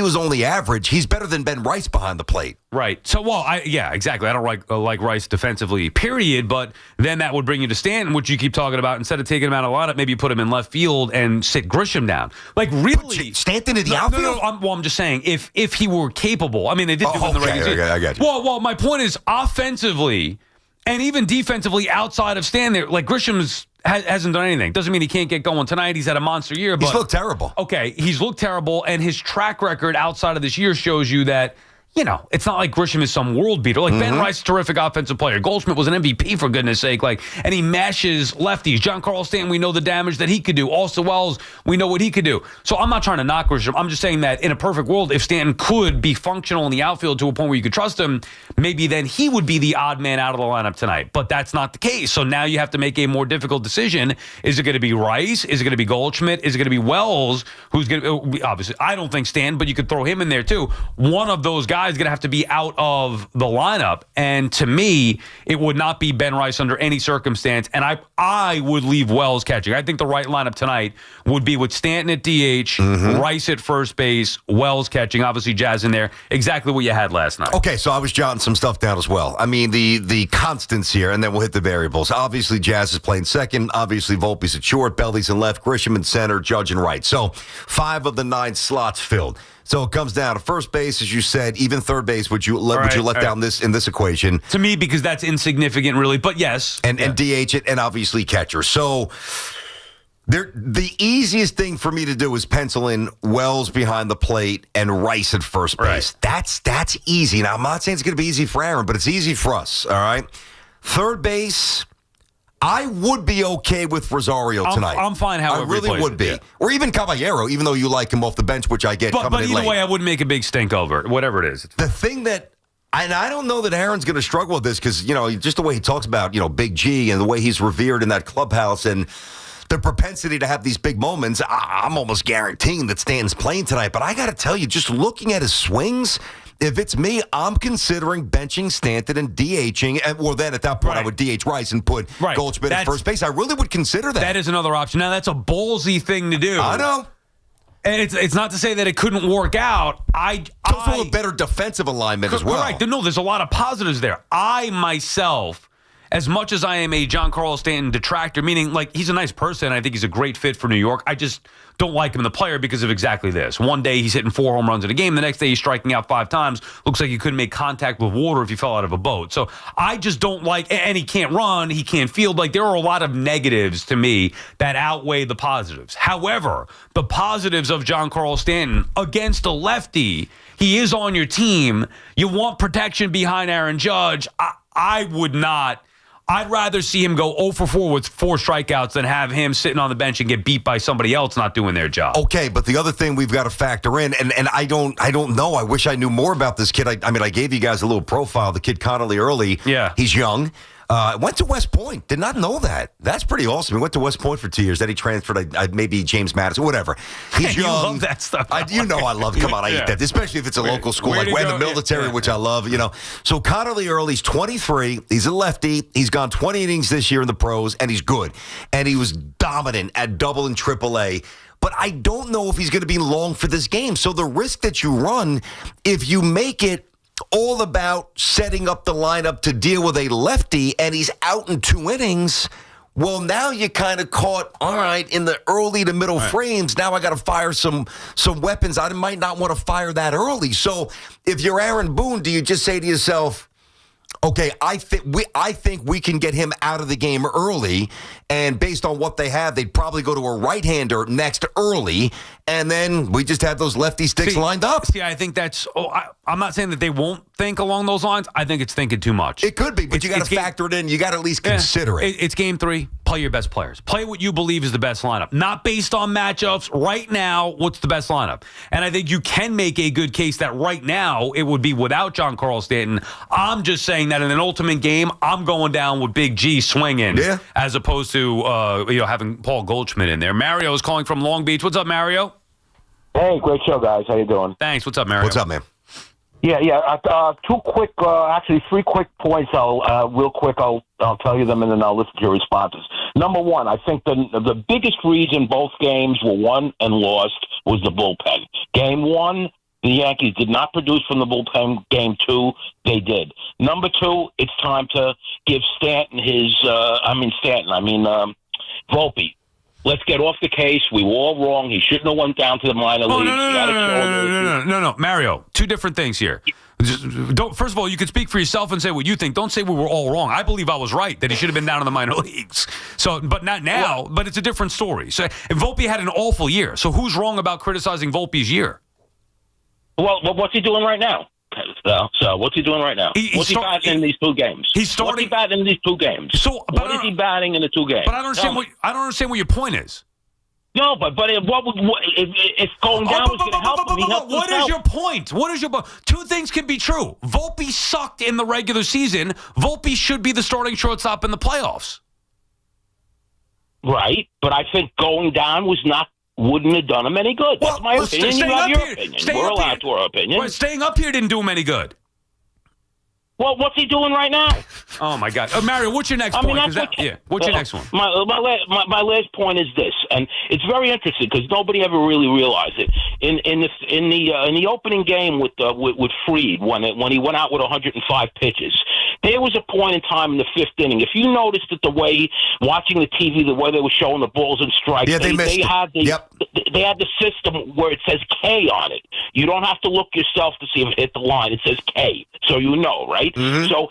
was only average, he's better than Ben Rice behind the plate. Right. So, exactly. I don't like Rice defensively, period. But then that would bring you to Stanton, which you keep talking about. Instead of taking him out of the lineup, maybe you put him in left field and sit Grisham down. Like, really? Stanton in the outfield? No. I'm just saying, if he were capable. I mean, they did do it in the regular season. I got you. Well, my point is, offensively and even defensively outside of Stanton there, like Grisham's hasn't done anything. Doesn't mean he can't get going tonight. He's had a monster year. But he's looked terrible. Okay, he's looked terrible, and his track record outside of this year shows you that, it's not like Grisham is some world beater. Like, Ben Rice, terrific offensive player. Goldschmidt was an MVP, for goodness sake. And he mashes lefties. Giancarlo Stanton, we know the damage that he could do. Austin Wells, we know what he could do. So I'm not trying to knock Grisham. I'm just saying that in a perfect world, if Stanton could be functional in the outfield to a point where you could trust him, maybe then he would be the odd man out of the lineup tonight. But that's not the case. So now you have to make a more difficult decision. Is it going to be Rice? Is it going to be Goldschmidt? Is it going to be Wells? Who's going to, obviously, I don't think Stanton, but you could throw him in there too. One of those guys is going to have to be out of the lineup. And to me, it would not be Ben Rice under any circumstance. And I would leave Wells catching. I think the right lineup tonight would be with Stanton at DH, Rice at first base, Wells catching, obviously Jazz in there. Exactly what you had last night. Okay, so I was jotting some stuff down as well. I mean, the constants here, and then we'll hit the variables. Obviously, Jazz is playing second. Obviously, Volpe's at short, Belly's in left, Grisham in center, Judge in right. So 5 of the 9 slots filled. So it comes down to first base, as you said, even third base. Would you let down in this equation? To me, because that's insignificant, really. But yes, and DH it, and obviously catcher. So the easiest thing for me to do is pencil in Wells behind the plate and Rice at first base. That's easy. Now I'm not saying it's going to be easy for Aaron, but it's easy for us. All right. Third base, I would be okay with Rosario tonight. I'm fine however I really would be. Yeah. Or even Caballero, even though you like him off the bench, which I get coming but in either late. way, I wouldn't make a big stink over it, whatever it is. The thing that, and I don't know that Aaron's going to struggle with this because, just the way he talks about, Big G and the way he's revered in that clubhouse and the propensity to have these big moments, I'm almost guaranteeing that Stanton's playing tonight. But I got to tell you, just looking at his swings, if it's me, I'm considering benching Stanton and DHing. Well, then at that point, I would DH Rice and put Goldschmidt at first base. I really would consider that. That is another option. Now, that's a ballsy thing to do. I know. And it's not to say that it couldn't work out. It's also a better defensive alignment as well. Correct. No, there's a lot of positives there. I, myself, as much as I am a Giancarlo Stanton detractor, meaning like he's a nice person, I think he's a great fit for New York, I just don't like him in the player because of exactly this. One day he's hitting 4 home runs in a game. The next day he's striking out 5 times. Looks like he couldn't make contact with water if he fell out of a boat. So I just don't like, and he can't run, he can't field. Like there are a lot of negatives to me that outweigh the positives. However, the positives of Giancarlo Stanton against a lefty, he is on your team. You want protection behind Aaron Judge. I would not. I'd rather see him go 0 for 4 with 4 strikeouts than have him sitting on the bench and get beat by somebody else not doing their job. Okay, but the other thing we've got to factor in, and I don't know. I wish I knew more about this kid. I mean, I gave you guys a little profile. The kid Connolly early. Yeah, he's young. Went to West Point. Did not know that. That's pretty awesome. He went to West Point for 2 years. Then he transferred, maybe James Madison, whatever. He's young. You love that stuff. I love. Come on, I eat that, especially if it's a local school like we're in the military, which I love. So Connolly early, he's 23. He's a lefty. He's gone 20 innings this year in the pros, and he's good. And he was dominant at double and triple A. But I don't know if he's going to be long for this game. So the risk that you run, if you make it all about setting up the lineup to deal with a lefty and he's out in 2 innings, well, now you kind of caught, all right, in the early to middle frames. Now I got to fire some weapons. I might not want to fire that early. So if you're Aaron Boone, do you just say to yourself, okay, I think we can get him out of the game early, and based on what they have, they'd probably go to a right-hander next early, and then we just have those lefty sticks lined up. See, I think that's I'm not saying that they won't think along those lines. I think it's thinking too much. It could be, but you got to factor it in. You got to at least consider it. It's game 3. Play your best players. Play what you believe is the best lineup. Not based on matchups. Right now, what's the best lineup? And I think you can make a good case that right now it would be without Giancarlo Stanton. I'm just saying that in an ultimate game, I'm going down with Big G swinging as opposed to having Paul Goldschmidt in there. Mario is calling from Long Beach. What's up, Mario? Hey, great show, guys. How you doing? Thanks. What's up, Mario? What's up, man? Yeah. 2 quick, actually 3 quick points. I'll tell you them, and then I'll listen to your responses. Number 1, I think the biggest reason both games were won and lost was the bullpen. Game 1, the Yankees did not produce from the bullpen. Game 2, they did. Number 2, it's time to give Volpe. Let's get off the case. We were all wrong. He shouldn't have went down to the minor leagues. No, Mario. 2 different things here. First of all, you can speak for yourself and say what you think. Don't say we were all wrong. I believe I was right, that he should have been down in the minor leagues. So, but not now. But it's a different story. So, and Volpe had an awful year. So who's wrong about criticizing Volpe's year? Well, what's he doing right now? So what's he doing right now? What's he batting in these 2 games? What's he batting in these 2 games? So, what is he batting in the 2 games? But I don't understand what your point is. No, but if going down was going to help him, he helped What is your point? What is your point? 2 things can be true. Volpe sucked in the regular season. Volpe should be the starting shortstop in the playoffs. Right, but I think going down wouldn't have done him any good. That's my opinion. You have your opinion. We're allowed to our opinion. Well, staying up here didn't do him any good. Well, what's he doing right now? Oh, my God. Mario, what's your next point? What's your next one? My last point is this, and it's very interesting because nobody ever really realized it. In the opening game with Fried, when he went out with 105 pitches, there was a point in time in the 5th inning. If you noticed that the way watching the TV, the way they were showing the balls and strikes, they missed it. had the. Yep. they had the system where it says K on it. You don't have to look yourself to see if it hit the line. It says K, so you know, right? Mm-hmm. So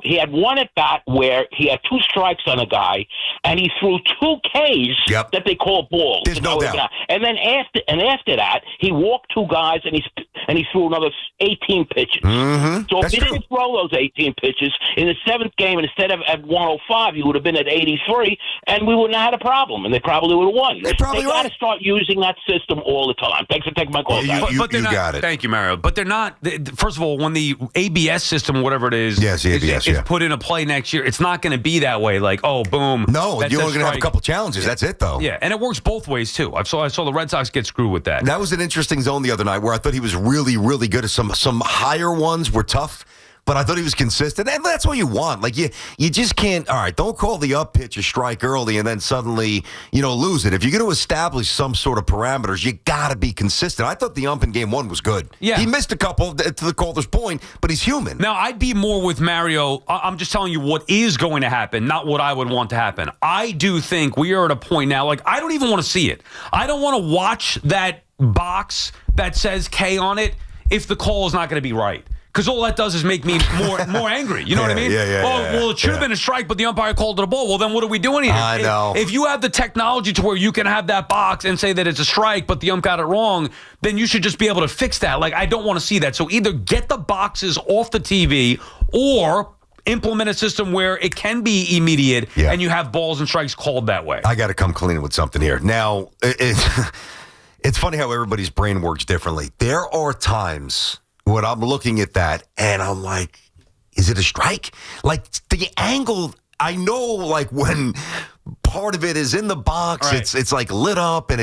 he had one at bat where he had 2 strikes on a guy, and he threw 2 Ks that they call balls. There's no doubt. And then after that, he walked 2 guys, and he threw another 18 pitches. Mm-hmm. So if he didn't throw those 18 pitches in the 7th game, instead of at 105, he would have been at 83, and we wouldn't have had a problem, and they probably would have won. They got to start using that system all the time. Thanks for taking my call, guys. But they're you not, got it. Thank you, Mario. But they're not. First of all, when the ABS system, whatever it is, is put into play next year, it's not going to be that way. Like, oh, boom. No, you're only going to have a couple challenges. That's it, though. Yeah, and it works both ways too. I saw the Red Sox get screwed with that. That was an interesting zone the other night where I thought he was really, really good. Some higher ones were tough, but I thought he was consistent, and that's what you want. Like you just can't. All right, don't call the up pitch a strike early and then suddenly lose it. If you're going to establish some sort of parameters, you got to be consistent. I thought the ump in Game 1 was good. Yeah, he missed a couple to the caller's point, but he's human. Now I'd be more with Mario. I'm just telling you what is going to happen, not what I would want to happen. I do think we are at a point now. Like I don't even want to see it. I don't want to watch that box that says K on it if the call is not going to be right. Because all that does is make me more angry. You know what I mean? Well, it should have been a strike, but the umpire called it a ball. Well, then what are we doing here? I know. If you have the technology to where you can have that box and say that it's a strike, but the ump got it wrong, then you should just be able to fix that. Like, I don't want to see that. So either get the boxes off the TV or implement a system where it can be immediate and you have balls and strikes called that way. I got to come clean with something here. Now, it's funny how everybody's brain works differently. There are times when I'm looking at that and I'm like, is it a strike? Like the angle, I know like when part of it is in the box, right. it's like lit up and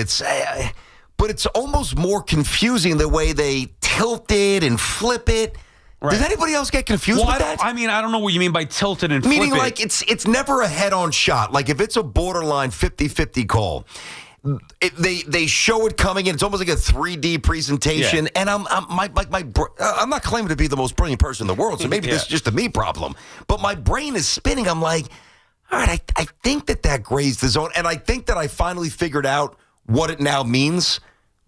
but it's almost more confusing the way they tilt it and flip it. Right. Does anybody else get confused with that? I don't know what you mean by tilted and flip it. Meaning like it's never a head-on shot. Like if it's a borderline 50-50 call, they show it coming in. It's almost like a 3D presentation. And I'm not claiming to be the most brilliant person in the world, so maybe this is just a me problem. But my brain is spinning. I'm like, all right, I think that grazed the zone, and I think that I finally figured out what it now means.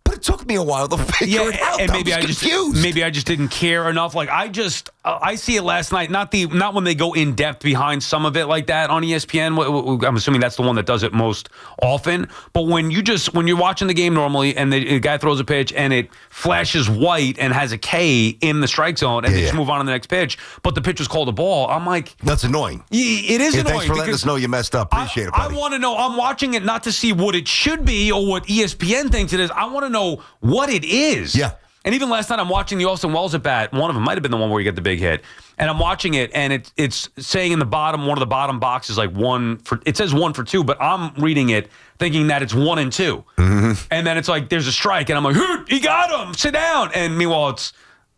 But it took me a while to figure it out. And maybe I was confused. Maybe I just didn't care enough. Like I see it last night. Not when they go in depth behind some of it like that on ESPN. I'm assuming that's the one that does it most often. But when you're watching the game normally and the guy throws a pitch and it flashes white and has a K in the strike zone and they just move on to the next pitch, but the pitch was called a ball. I'm like, that's annoying. It is annoying. Thanks for letting us know you messed up. Appreciate it, buddy. I want to know. I'm watching it not to see what it should be or what ESPN thinks it is. I want to know what it is. Yeah. And even last night, I'm watching the Austin Wells at bat. One of them might have been the one where you get the big hit. And I'm watching it, and it's saying in the bottom, one of the bottom boxes, like it says 1 for 2, but I'm reading it thinking that it's 1 and 2. Mm-hmm. And then it's like, there's a strike, and I'm like, he got him, sit down. And meanwhile, it's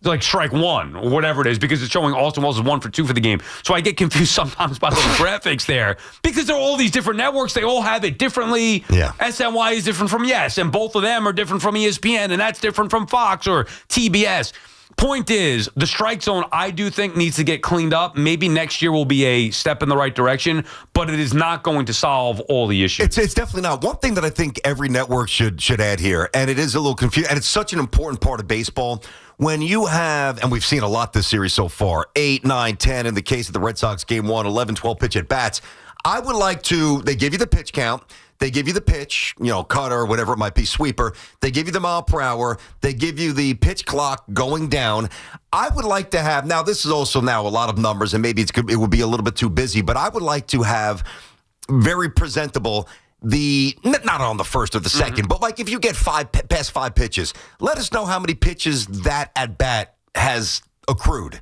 like strike 1 or whatever it is because it's showing Austin Wells is 1 for 2 for the game. So I get confused sometimes by those graphics there because there are all these different networks. They all have it differently. Yeah. SNY is different from Yes, and both of them are different from ESPN, and that's different from Fox or TBS. Point is, the strike zone, I do think, needs to get cleaned up. Maybe next year will be a step in the right direction, but it is not going to solve all the issues. It's definitely not. One thing that I think every network should add here, and it is a little confusing, and it's such an important part of baseball, when you have, and we've seen a lot this series so far, 8, 9, 10, in the case of the Red Sox Game 1, 11, 12 pitch at bats, I would like to, they give you the pitch count, they give you the pitch, cutter, whatever it might be, sweeper. They give you the mile per hour. They give you the pitch clock going down. I would like to have, now this is also now a lot of numbers, and maybe it would be a little bit too busy, but I would like to have very presentable, not on the first or the second, but like if you get past 5 pitches, let us know how many pitches that at bat has accrued.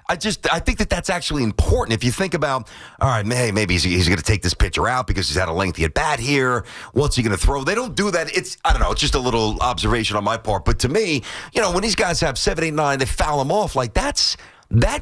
I think that's actually important. If you think about, all right, maybe he's going to take this pitcher out because he's had a lengthy at bat here. What's he going to throw? They don't do that. I don't know. It's just a little observation on my part. But to me, when these guys have 7, 8, 9, they foul them off. Like that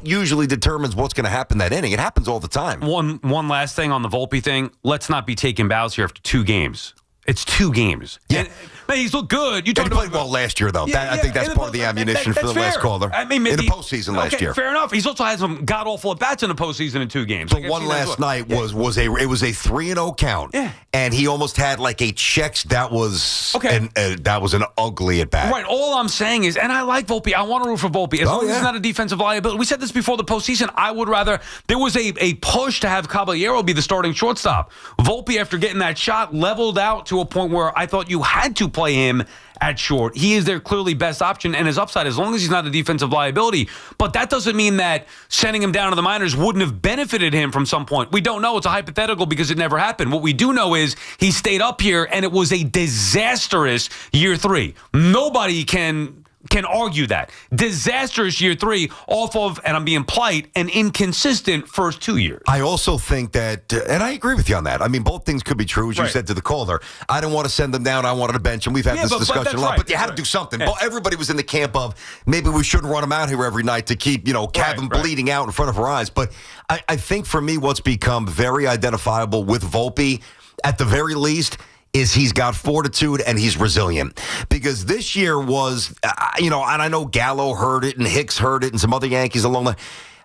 usually determines what's going to happen that inning. It happens all the time. One last thing on the Volpe thing. Let's not be taking bows here after 2 games. It's 2 games. Yeah. Man, he's looked good. You He played well last year, though. I think that's part of the ammunition for the last caller. I mean, in the postseason last year. Fair enough. He's also had some god-awful at-bats in the postseason in 2 games. The one last night was a 3-0 count. Yeah. And he almost had like a checks. That was an ugly at-bat. Right. All I'm saying is, and I like Volpe. I want to root for Volpe. As long as he's not a defensive liability. We said this before the postseason. I would rather, there was a push to have Caballero be the starting shortstop. Volpe, after getting that shot, leveled out to a point where I thought you had to play him at short. He is their clearly best option and his upside, as long as he's not a defensive liability. But that doesn't mean that sending him down to the minors wouldn't have benefited him from some point. We don't know. It's a hypothetical because it never happened. What we do know is he stayed up here, and it was a disastrous year 3. Nobody can argue that. Disastrous year 3 off of, and I'm being polite, an inconsistent first 2 years. I also think that, and I agree with you on that. I mean, both things could be true, as you said to the caller. I don't want to send them down. I wanted to bench, and we've had this discussion a lot. But you had to do something. But everybody was in the camp of maybe we shouldn't run him out here every night to keep, have him bleeding out in front of our eyes. But I think for me, what's become very identifiable with Volpe, at the very least, is he's got fortitude and he's resilient. Because this year was, and I know Gallo heard it and Hicks heard it and some other Yankees along the.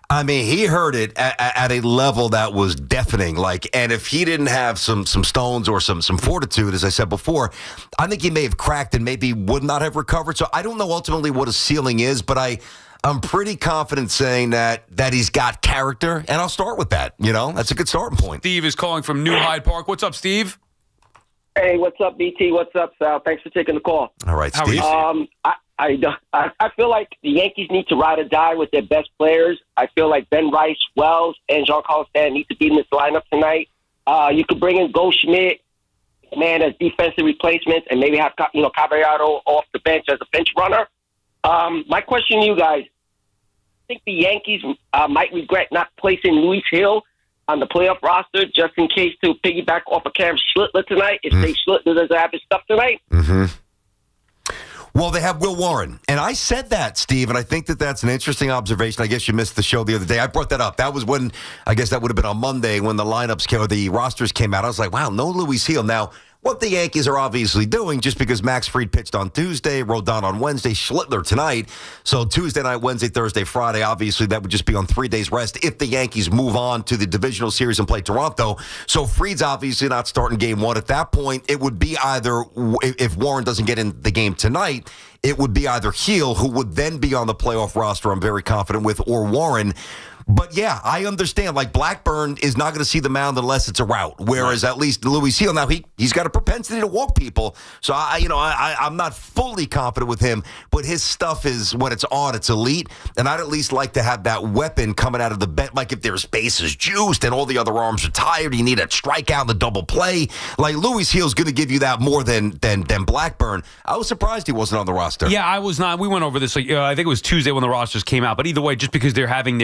I mean, he heard it at a level that was deafening. And if he didn't have some stones or some fortitude, as I said before, I think he may have cracked and maybe would not have recovered. So I don't know ultimately what his ceiling is, but I'm pretty confident saying that he's got character, and I'll start with that. That's a good starting point. Steve is calling from New Hyde Park. What's up, Steve? Hey, what's up, BT? What's up, Sal? Thanks for taking the call. All right, Steve. I feel like the Yankees need to ride or die with their best players. I feel like Ben Rice, Wells, and Giancarlo Stanton need to be in this lineup tonight. You could bring in Goldschmidt, as defensive replacements, and maybe have Caballero off the bench as a bench runner. My question to you guys: I think the Yankees might regret not placing Luis Hill on the playoff roster just in case to piggyback off of Cam Schlittler tonight. If they Schlittler doesn't have his stuff tonight. Mm-hmm. Well, they have Will Warren. And I said that, Steve, and I think that's an interesting observation. I guess you missed the show the other day. I brought that up. That was when, I guess that would have been on Monday when the lineups came, or the rosters came out. I was like, wow, no Luis Hill. Now, what the Yankees are obviously doing, just because Max Fried pitched on Tuesday, Rodon on Wednesday, Schlittler tonight. So Tuesday night, Wednesday, Thursday, Friday, obviously that would just be on 3 days rest if the Yankees move on to the divisional series and play Toronto. So Fried's obviously not starting game 1. At that point, it would be either, if Warren doesn't get in the game tonight, it would be either Heel, who would then be on the playoff roster, I'm very confident with, or Warren. But yeah, I understand. Blackburn is not going to see the mound unless it's a rout. Whereas at least Luis Hill, now he's got a propensity to walk people. So I'm not fully confident with him. But his stuff is, when it's on, it's elite. And I'd at least like to have that weapon coming out of the bench. Like if there's bases juiced and all the other arms are tired, you need a strikeout and the double play. Luis Hill's going to give you that more than Blackburn. I was surprised he wasn't on the roster. Yeah, I was not. We went over this. I think it was Tuesday when the rosters came out. But either way, just because they're having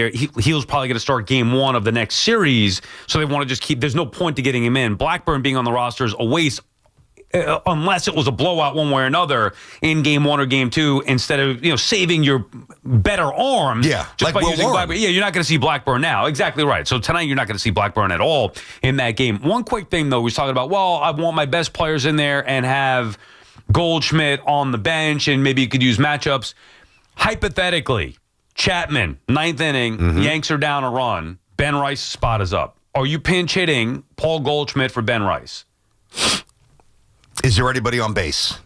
Hill's probably going to start game 1 of the next series, so they want to just keep. There's no point to getting him in. Blackburn being on the roster is a waste, unless it was a blowout one way or another in game 1 or game 2. Instead of saving your better arm, just by using Blackburn. Yeah, you're not going to see Blackburn now. Exactly right. So tonight you're not going to see Blackburn at all in that game. One quick thing though, we was talking about. Well, I want my best players in there and have Goldschmidt on the bench, and maybe you could use matchups. Hypothetically, Chapman, 9th inning, Yanks are down a run. Ben Rice's spot is up. Are you pinch hitting Paul Goldschmidt for Ben Rice? Is there anybody on base?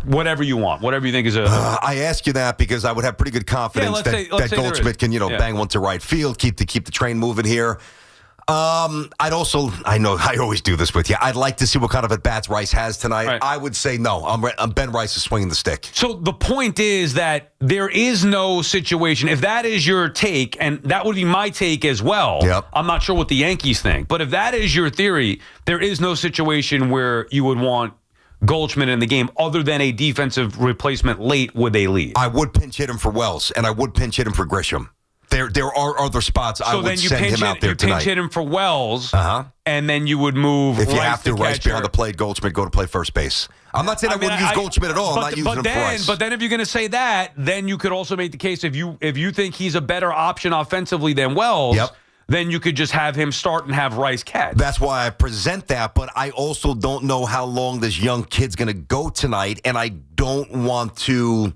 Whatever you want. Whatever you think is a... I ask you that because I would have pretty good confidence that Goldschmidt can, bang one to right field, keep the train moving here. I always do this with you. I'd like to see what kind of at-bats Rice has tonight. Right. I would say no. Ben Rice is swinging the stick. So the point is that there is no situation. If that is your take, and that would be my take as well, I'm not sure what the Yankees think, but if that is your theory, there is no situation where you would want Goldschmidt in the game other than a defensive replacement late with a lead. I would pinch hit him for Wells, and I would pinch hit him for Grisham. There are other spots I would send him out there tonight. You pinch hit him for Wells, and then you would move if you have to, Rice behind the plate, Goldschmidt go to play first base. I'm not saying I wouldn't use Goldschmidt at all. I'm not using him for Rice. But then if you're going to say that, then you could also make the case if you think he's a better option offensively than Wells, then you could just have him start and have Rice catch. That's why I present that, but I also don't know how long this young kid's going to go tonight, and I don't want to...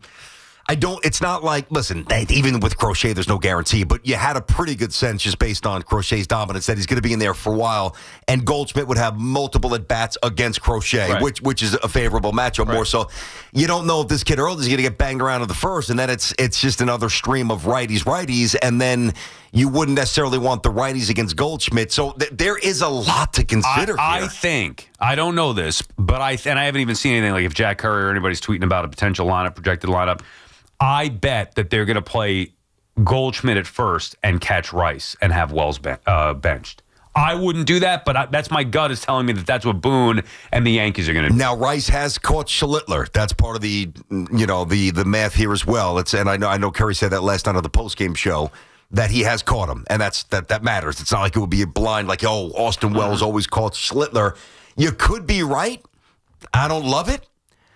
it's not like, listen, even with Crochet, there's no guarantee, but you had a pretty good sense just based on Crochet's dominance that he's going to be in there for a while, and Goldschmidt would have multiple at-bats against Crochet, Right. which is a favorable matchup more so. You don't know if this kid early is going to get banged around in the first, and then it's just another stream of righties, and then you wouldn't necessarily want the righties against Goldschmidt, so there is a lot to consider here. I think, I don't know this, but I haven't even seen anything, like if Jack Curry or anybody's tweeting about a potential lineup, projected lineup, I bet that they're going to play Goldschmidt at first and catch Rice and have Wells benched. I wouldn't do that, but that's my gut is telling me that that's what Boone and the Yankees are going to do. Now, Rice has caught Schlittler. That's part of the math here as well. And I know Curry said that last night on the postgame show that he has caught him, and that matters. It's not like it would be a blind, like, Austin Wells always caught Schlittler. You could be right. I don't love it.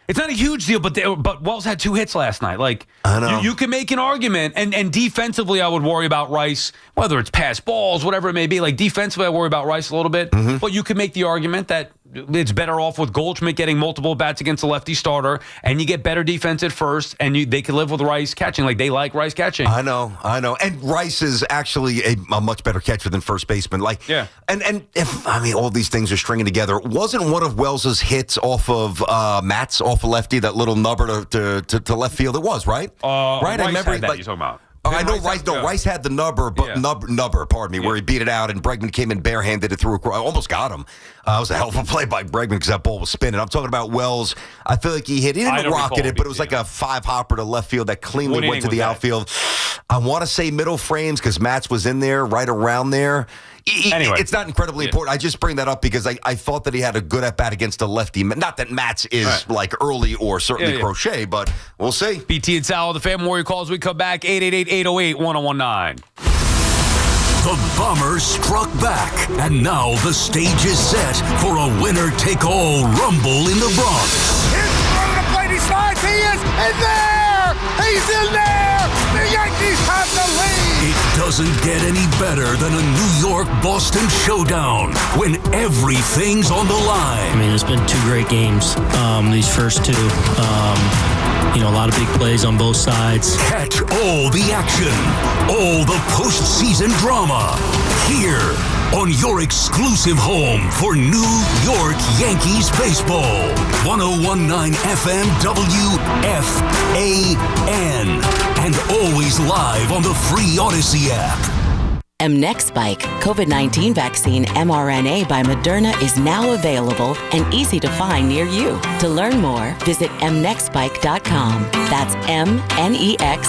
It's not a huge deal, but Wells had 2 hits last night. Like, I know. You can make an argument, and defensively, I would worry about Rice, whether it's pass balls, whatever it may be. Like, defensively, I worry about Rice a little bit. Mm-hmm. But you can make the argument that it's better off with Goldschmidt getting multiple bats against a lefty starter, and you get better defense at first, and they can live with Rice catching. Like, they like Rice catching. I know. And Rice is actually a much better catcher than first baseman. Like, yeah. And if, all these things are stringing together, wasn't one of Wells's hits off of Matt's off a lefty, that little nubber to left field? It was, right? Right? I remember that you're talking about. I know Rice had the nubber, but nubber, pardon me, where he beat it out, and Bregman came in barehanded it through. Almost got him. It was a hell of a play by Bregman because that ball was spinning. I'm talking about Wells. I feel like he didn't rocket it, but it was like a 5-hopper to left field that cleanly went to the outfield. I want to say middle frames because Matz was in there, right around there. Anyway, it's not incredibly important. I just bring that up because I thought that he had a good at-bat against a lefty. Not that Matz is like early or certainly Crochet, but we'll see. BT and Sal, the Fan Warrior calls. We come back, 888-808-1019. The Bombers struck back, and now the stage is set for a winner-take-all rumble in the Bronx. In front of the plate, he slides, he is in there! He's in there! The Yankees have the lead! It doesn't get any better than a New York-Boston showdown when everything's on the line. It's been 2 great games, these first 2. A lot of big plays on both sides. Catch all the action, all the postseason drama, here on your exclusive home for New York Yankees baseball. 1019 FM WFAN. And always live on the free Odyssey app. Mnexspike COVID-19 vaccine mRNA by Moderna is now available and easy to find near you. To learn more, visit mnexspike.com. That's mnexspike.com.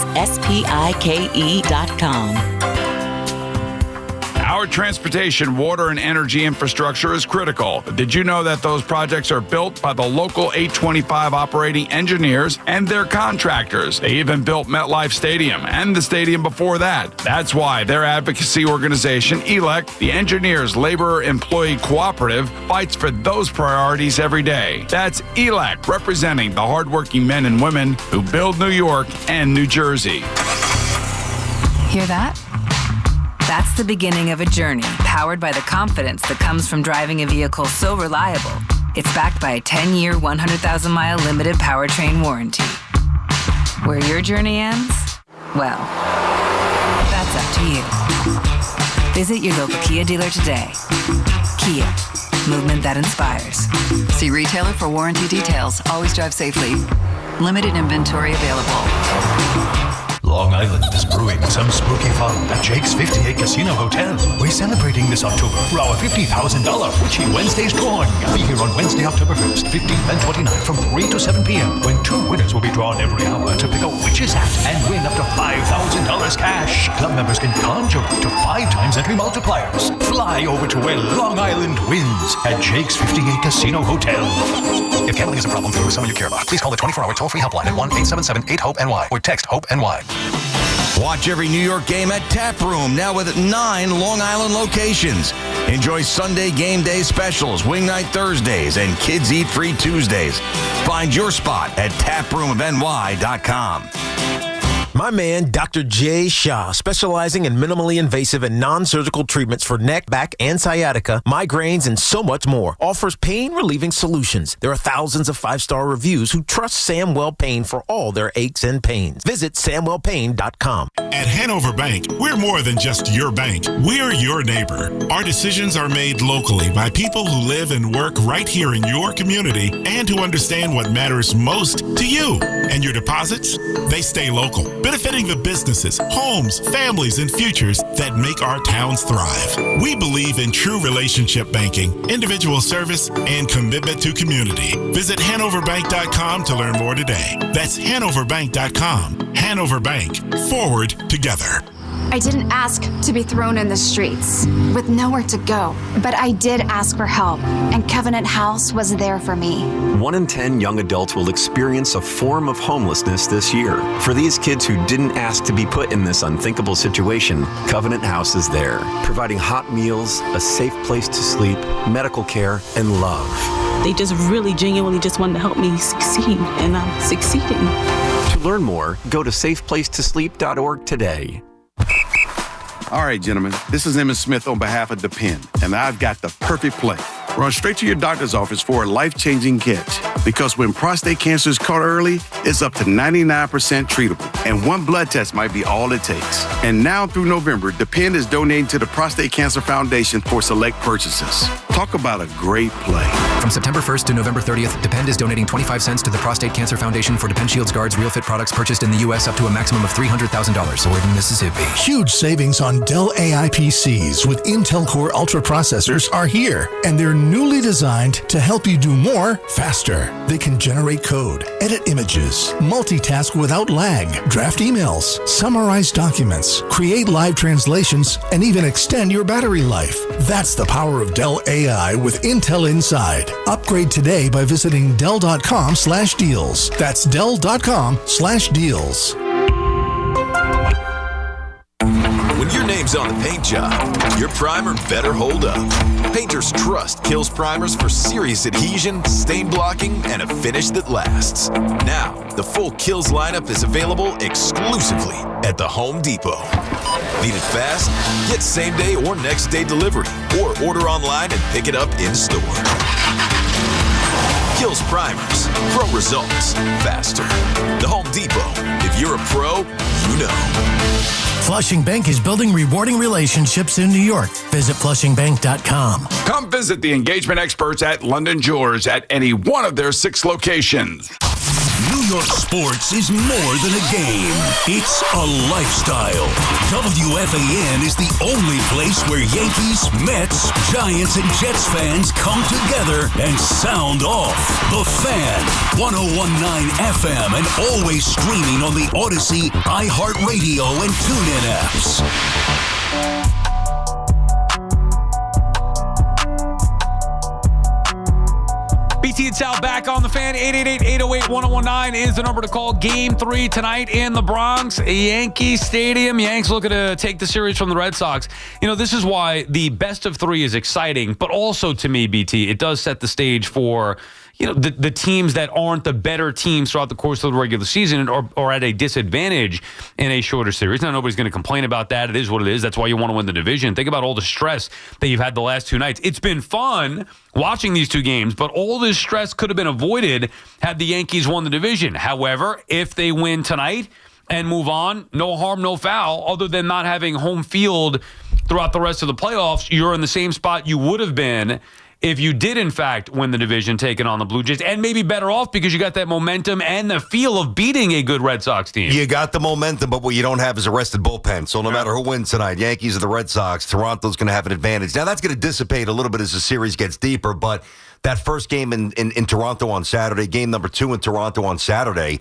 Our transportation, water, and energy infrastructure is critical. Did you know that those projects are built by the local 825 operating engineers and their contractors? They even built MetLife Stadium and the stadium before that. That's why their advocacy organization, ELEC, the Engineers Labor Employee Cooperative, fights for those priorities every day. That's ELEC, representing the hardworking men and women who build New York and New Jersey. Hear that? That's the beginning of a journey powered by the confidence that comes from driving a vehicle so reliable. It's backed by a 10-year, 100,000-mile limited powertrain warranty. Where your journey ends? Well, that's up to you. Visit your local Kia dealer today. Kia, movement that inspires. See retailer for warranty details. Always drive safely. Limited inventory available. Long Island is brewing some spooky fun at Jake's 58 Casino Hotel. We're celebrating this October for our $50,000 Witchy Wednesdays drawing. Be here on Wednesday, October 1st, 15th, and 29th from 3 to 7 p.m. when 2 winners will be drawn every hour to pick a witch's hat and win up to $5,000 cash. Club members can conjure up to 5 times entry multipliers. Fly over to where Long Island wins at Jake's 58 Casino Hotel. If gambling is a problem for you or someone you care about, please call the 24-hour toll-free helpline at 1-877-8-HOPE-NY or text HOPE-NY. Watch every New York game at Tap Room, now with 9 Long Island locations. Enjoy Sunday game day specials, wing night Thursdays, and kids eat free Tuesdays. Find your spot at taproomofny.com. My man, Dr. Jay Shah, specializing in minimally invasive and non-surgical treatments for neck, back, and sciatica, migraines, and so much more, offers pain-relieving solutions. There are thousands of 5-star reviews who trust Samwell Pain for all their aches and pains. Visit SamwellPain.com. At Hanover Bank, we're more than just your bank. We're your neighbor. Our decisions are made locally by people who live and work right here in your community and who understand what matters most to you. And your deposits, they stay local, benefiting the businesses, homes, families, and futures that make our towns thrive. We believe in true relationship banking, individual service, and commitment to community. Visit HanoverBank.com to learn more today. That's HanoverBank.com. Hanover Bank. Forward together. I didn't ask to be thrown in the streets with nowhere to go, but I did ask for help, and Covenant House was there for me. 1 in 10 young adults will experience a form of homelessness this year. For these kids who didn't ask to be put in this unthinkable situation, Covenant House is there, providing hot meals, a safe place to sleep, medical care, and love. They just really genuinely just wanted to help me succeed, and I'm succeeding. To learn more, go to safeplacetosleep.org today. All right, gentlemen, this is Emmett Smith on behalf of Depend, and I've got the perfect play. Run straight to your doctor's office for a life-changing catch. Because when prostate cancer is caught early, it's up to 99% treatable, and one blood test might be all it takes. And now through November, Depend is donating to the Prostate Cancer Foundation for select purchases. Talk about a great play. From September 1st to November 30th, Depend is donating 25 cents to the Prostate Cancer Foundation for Depend Shields Guards Real Fit products purchased in the U.S. up to a maximum of $300,000 or in Mississippi. Huge savings on Dell AI PCs with Intel Core Ultra processors are here, and they're newly designed to help you do more faster. They can generate code, edit images, multitask without lag, draft emails, summarize documents, create live translations, and even extend your battery life. That's the power of Dell AI with Intel inside. Upgrade today by visiting Dell.com/deals. That's Dell.com/deals. When your name's on the paint job, your primer better hold up. Painters trust Kills primers for serious adhesion, stain blocking, and a finish that lasts. Now, the full Kills lineup is available exclusively at the Home Depot. Need it fast? Get same-day or next-day delivery, or order online and pick it up in-store. Kills primers. Pro results faster. The Home Depot. If you're a pro, you know. Flushing Bank is building rewarding relationships in New York. Visit FlushingBank.com. Come visit the engagement experts at London Jewelers at any one of their 6 locations. New York sports is more than a game. It's a lifestyle. WFAN is the only place where Yankees, Mets, Giants, and Jets fans come together and sound off. The Fan, 101.9 FM, and always streaming on the Odyssey, iHeartRadio, and TuneIn apps. BT and Sal back on the Fan. 888-808-1019 is the number to call. Game 3 tonight in the Bronx, Yankee Stadium. Yanks looking to take the series from the Red Sox. You know, this is why the best of 3 is exciting, but also to me, BT, it does set the stage for, you know, the teams that aren't the better teams throughout the course of the regular season or at a disadvantage in a shorter series. Now, nobody's going to complain about that. It is what it is. That's why you want to win the division. Think about all the stress that you've had the last 2 nights. It's been fun watching these 2 games, but all this stress could have been avoided had the Yankees won the division. However, if they win tonight and move on, no harm, no foul, other than not having home field throughout the rest of the playoffs, you're in the same spot you would have been if you did, in fact, win the division, taking on the Blue Jays, and maybe better off because you got that momentum and the feel of beating a good Red Sox team. You got the momentum, but what you don't have is a rested bullpen. So no matter who wins tonight, Yankees or the Red Sox, Toronto's going to have an advantage. Now, that's going to dissipate a little bit as the series gets deeper, but that first game in Toronto on Saturday, game number 2 in Toronto on Saturday,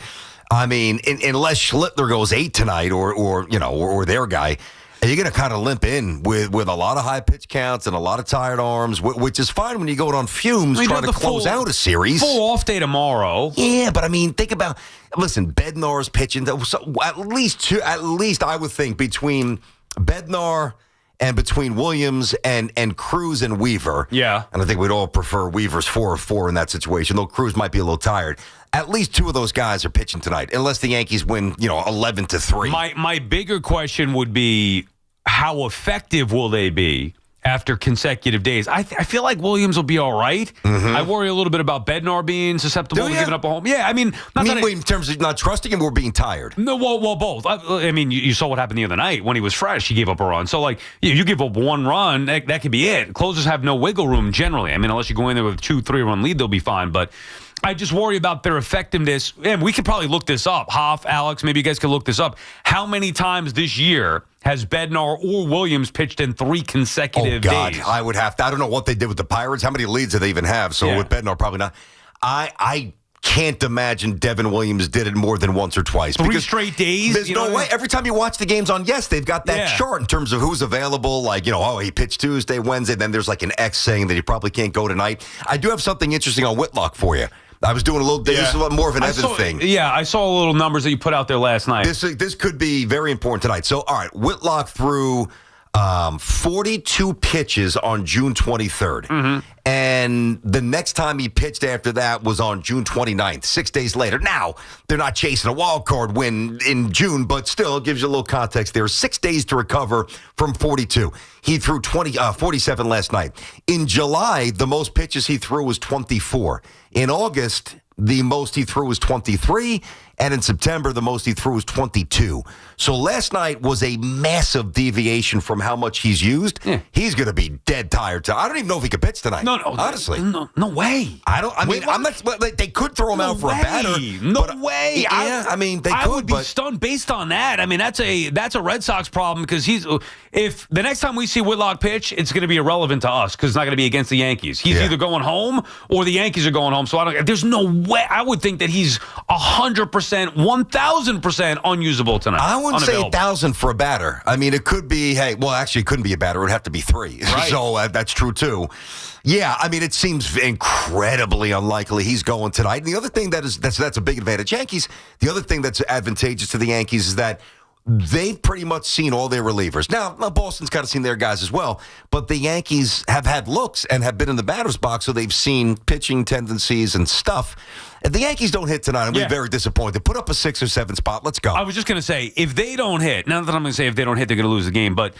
I mean, unless Schlittler goes 8 tonight or their guy, you're going to kind of limp in with a lot of high pitch counts and a lot of tired arms, which is fine when you go on fumes trying to close out a series. Full off day tomorrow. Yeah, but I mean, think about, listen, Bednar's pitching. So at least I would think between Bednar And between Williams and Cruz and Weaver, and I think we'd all prefer Weaver's 4 of 4 in that situation, though Cruz might be a little tired. At least 2 of those guys are pitching tonight, unless the Yankees win, 11-3. My bigger question would be, how effective will they be after consecutive days? I feel like Williams will be all right. I worry a little bit about Bednar being susceptible to giving up a home. Yeah, I mean, in terms of not trusting him or being tired? No, well, both. I mean, you saw what happened the other night when he was fresh. He gave up a run. So, like, you give up 1 run, that could be it. Closers have no wiggle room generally. I mean, unless you go in there with a 2-3 run lead, they'll be fine. But I just worry about their effectiveness. And we could probably look this up. Hoff, Alex, maybe you guys could look this up. How many times this year has Bednar or Williams pitched in 3 consecutive days? I would have to. I don't know what they did with the Pirates. How many leads do they even have? So with Bednar, probably not. I can't imagine Devin Williams did it more than once or twice. 3 straight days? There's no way. Every time you watch the games on they've got that chart in terms of who's available. Like, he pitched Tuesday, Wednesday. Then there's like an X saying that he probably can't go tonight. I do have something interesting on Whitlock for you. I was doing a little. This is a little more of an Evan thing. Yeah, I saw little numbers that you put out there last night. This could be very important tonight. So, all right, Whitlock threw 42 pitches on June 23rd. And the next time he pitched after that was on June 29th, 6 days later. Now, they're not chasing a wild card win in June, but still it gives you a little context there. 6 days to recover from 42. He threw 47 last night. In July, the most pitches he threw was 24. In August, the most he threw was 23. And in September, the most he threw was 22. So last night was a massive deviation from how much he's used. He's going to be dead tired. I don't even know if he could pitch tonight. No, honestly. No way. I'm not. They could throw him out for a batter. No way. I mean, they could. I would be stunned based on that. I mean, that's a Red Sox problem because if the next time we see Whitlock pitch, it's going to be irrelevant to us because it's not going to be against the Yankees. He's either going home or the Yankees are going home. So there's no way. I would think that he's 100%. 1,000% unusable tonight. I wouldn't say 1,000 for a batter. I mean, it could be, actually, it couldn't be a batter. It would have to be 3. Right. So that's true, too. Yeah, I mean, it seems incredibly unlikely he's going tonight. And the other thing that's a big advantage. Yankees, the other thing that's advantageous to the Yankees is that they've pretty much seen all their relievers. Now, Boston's kind of seen their guys as well, but the Yankees have had looks and have been in the batter's box, so they've seen pitching tendencies and stuff. If the Yankees don't hit tonight, I'm be very disappointed. Put up a 6 or 7 spot. Let's go. I was just going to say, if they don't hit, not that I'm going to say if they don't hit, they're going to lose the game, but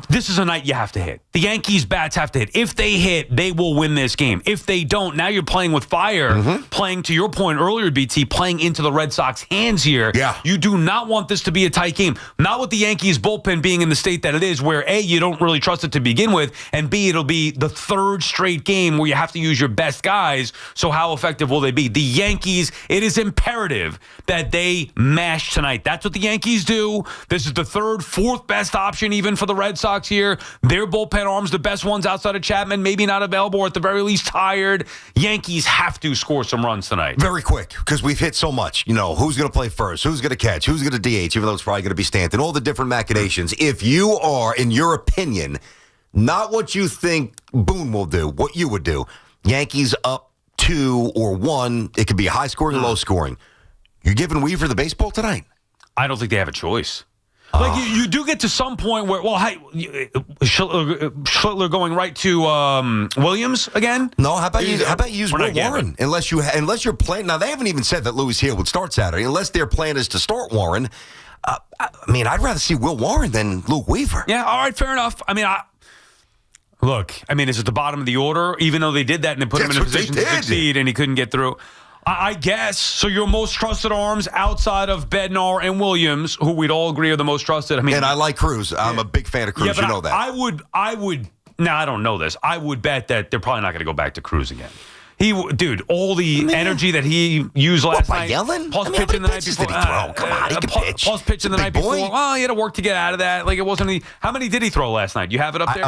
this is a night you have to hit. The Yankees' bats have to hit. If they hit, they will win this game. If they don't, now you're playing with fire, playing, to your point earlier, BT, playing into the Red Sox hands here. Yeah. You do not want this to be a tight game. Not with the Yankees' bullpen being in the state that it is, where A, you don't really trust it to begin with, and B, it'll be the 3rd straight game where you have to use your best guys. So how effective will they be? The Yankees, it is imperative that they mash tonight. That's what the Yankees do. This is the 3rd, 4th best option even for the Red Sox here. Their bullpen arms, the best ones outside of Chapman, maybe not available or at the very least tired. Yankees have to score some runs tonight. Very quick, because we've hit so much. Who's going to play first? Who's going to catch? Who's going to DH? Even though it's probably going to be Stanton. All the different machinations. If you are, in your opinion, not what you think Boone will do, what you would do, Yankees up 2 or 1, it could be high scoring or low scoring. You're giving Weaver the baseball tonight? I don't think they have a choice. Like, you do get to some point where, Schlittler going right to Williams again? No, how about you use Will Warren? Unless you're playing. Now, they haven't even said that Louis Hill would start Saturday. Unless their plan is to start Warren. I'd rather see Will Warren than Luke Weaver. Yeah, all right, fair enough. Is it the bottom of the order? Even though they did that and they put him in a position to succeed and he couldn't get through. I guess. So your most trusted arms outside of Bednar and Williams, who we'd all agree are the most trusted. And I like Cruz. I'm a big fan of Cruz. Yeah, you know that. I would. Now, I don't know this. I would bet that they're probably not going to go back to Cruz again. All the energy that he used last night. Yelling? Plus pitching the night before. Come on, he can pitch. Plus pitching the night before. Well, he had to work to get out of that. Like, it wasn't. How many did he throw last night? You have it up there?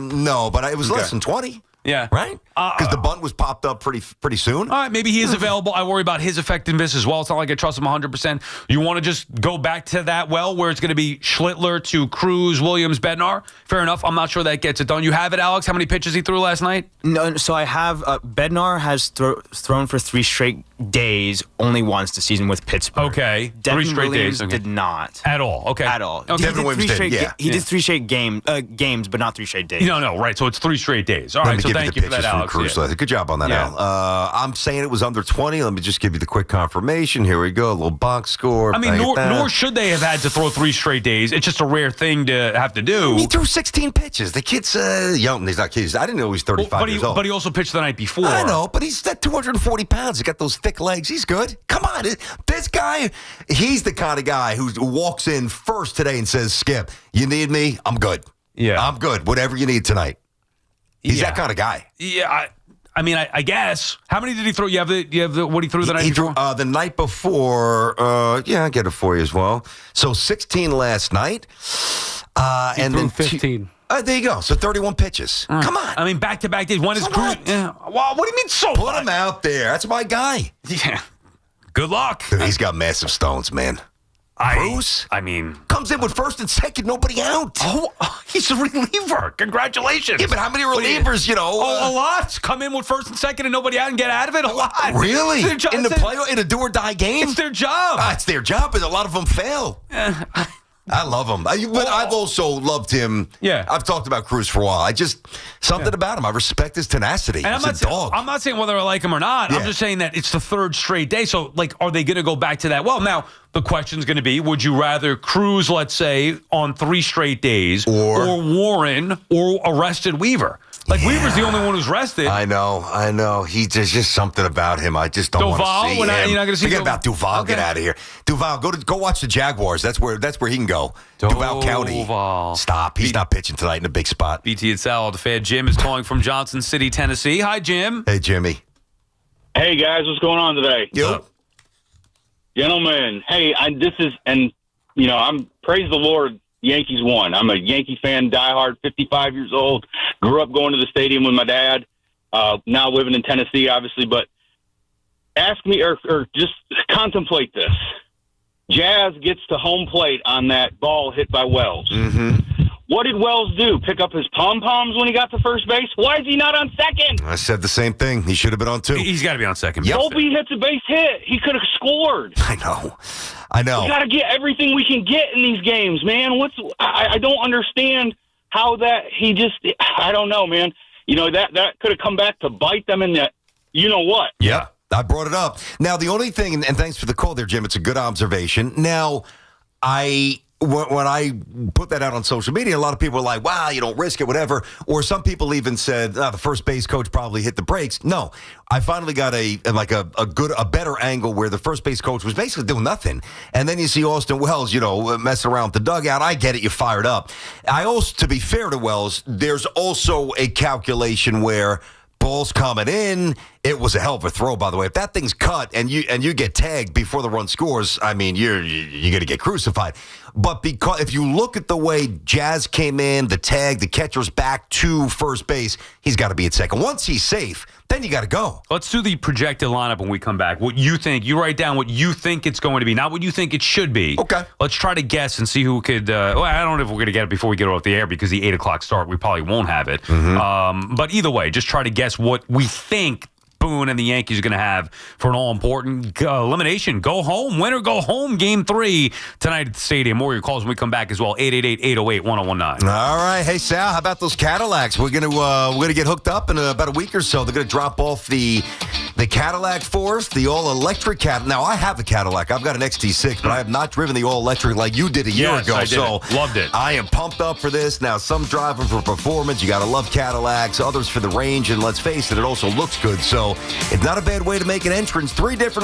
No, but it was less than 20. Yeah. Right? Because the bunt was popped up pretty soon. All right, maybe he is available. I worry about his effectiveness as well. It's not like I trust him 100%. You want to just go back to that well where it's going to be Schlittler to Cruz, Williams, Bednar? Fair enough. I'm not sure that gets it done. You have it, Alex? How many pitches he threw last night? No, so I have Bednar has thrown for 3 straight days only once this season with Pittsburgh. Okay. Devin 3 straight Williams days. Okay. did not. At all. Okay. At all. Okay. Devin Williams did, He did 3 straight games, but not 3 straight days. No, right. So it's 3 straight days. All right, so thank you for that, Alex. Good job on that, Al. I'm saying it was under 20. Let me just give you the quick confirmation. Here we go. A little box score. I mean, nor should they have had to throw 3 straight days. It's just a rare thing to have to do. He threw 16 pitches. The kid's young. He's not kidding. I didn't know he was 35 years old. But he also pitched the night before. I know, but he's at 240 pounds. He's got those thick legs. He's good. Come on. This guy, he's the kind of guy who walks in first today and says, Skip, you need me? I'm good. Yeah. I'm good. Whatever you need tonight. He's that kind of guy. Yeah, I mean, I guess. How many did he throw? You have the what he threw the night before? The night before. I'll get it for you as well. So 16 last night. And then 15. There you go. So 31 pitches. Come on. I mean, back-to-back days. One is Cruz. Yeah. Wow, what do you mean so Put him out there. That's my guy. Yeah. Good luck. Dude, he's got massive stones, man. Cruz? I mean... Comes in with first and second, nobody out. Oh, he's a reliever. Congratulations. Yeah, but how many relievers, a lot. Come in with first and second and nobody out and get out of it? A lot. Really? In a do-or-die game? It's their job. It's their job, but a lot of them fail. I love him. But I've also loved him. Yeah. I've talked about Cruz for a while. Something about him. I respect his tenacity. And He's a dog. I'm not saying whether I like him or not. I'm just saying that it's the 3rd straight day. So, are they going to go back to that? Well, now, the question's going to be, would you rather Cruz, let's say, on 3 straight days, or Warren, or arrested Weaver? Weaver's the only one who's rested. I know. There's just something about him. I just don't want to see him. You're not going to see Forget about Duval. Okay. Get out of here. Duval, go watch the Jaguars. That's where he can go. Duval County. Stop. He's not pitching tonight in a big spot. BT and Sal, the fan. Jim is calling from Johnson City, Tennessee. Hi, Jim. Hey, Jimmy. Hey, guys. What's going on today? Yep. Gentlemen, hey, I'm praise the Lord, Yankees won. I'm a Yankee fan, diehard, 55 years old. Grew up going to the stadium with my dad. Now living in Tennessee, obviously. But ask me or just contemplate this. Jazz gets to home plate on that ball hit by Wells. Mm-hmm. What did Wells do? Pick up his pom-poms when he got to first base? Why is he not on second? I said the same thing. He should have been on 2. He's got to be on second. Yep. Opie hits a base hit. He could have scored. I know. We got to get everything we can get in these games, man. I don't understand how I don't know, man. That could have come back to bite them in the you-know-what. Yeah, I brought it up. Now, the only thing, and thanks for the call there, Jim, it's a good observation. Now, when I put that out on social media, a lot of people were like, wow, you don't risk it, whatever. Or some people even said, the first base coach probably hit the brakes. No, I finally got a better angle where the first base coach was basically doing nothing. And then you see Austin Wells, messing around with the dugout. I get it. You fired up. To be fair to Wells, there's also a calculation where ball's coming in. It was a hell of a throw, by the way. If that thing's cut and you get tagged before the run scores, I mean, you're going to get crucified. But because if you look at the way Jazz came in, the tag, the catcher's back to first base, he's got to be at second. Once he's safe, then you got to go. Let's do the projected lineup when we come back. What you think? You write down what you think it's going to be, not what you think it should be. Okay. Let's try to guess and see who could. I don't know if we're going to get it before we get off the air because the 8 o'clock start, we probably won't have it. Mm-hmm. But either way, just try to guess what we think Boone and the Yankees are going to have for an all-important elimination. Go home, win or go home, Game 3 tonight at the stadium. More of your calls when we come back as well. 888-808-1019. All right. Hey, Sal, how about those Cadillacs? We're gonna get hooked up in about a week or so. They're going to drop off the Cadillac for us, the all-electric Cadillac. Now, I have a Cadillac. I've got an XT6, but I have not driven the all-electric like you did a year ago. I did. So loved it. I am pumped up for this. Now, some drive them for performance. You got to love Cadillacs. Others for the range. And let's face it, it also looks good. So it's not a bad way to make an entrance. 3 different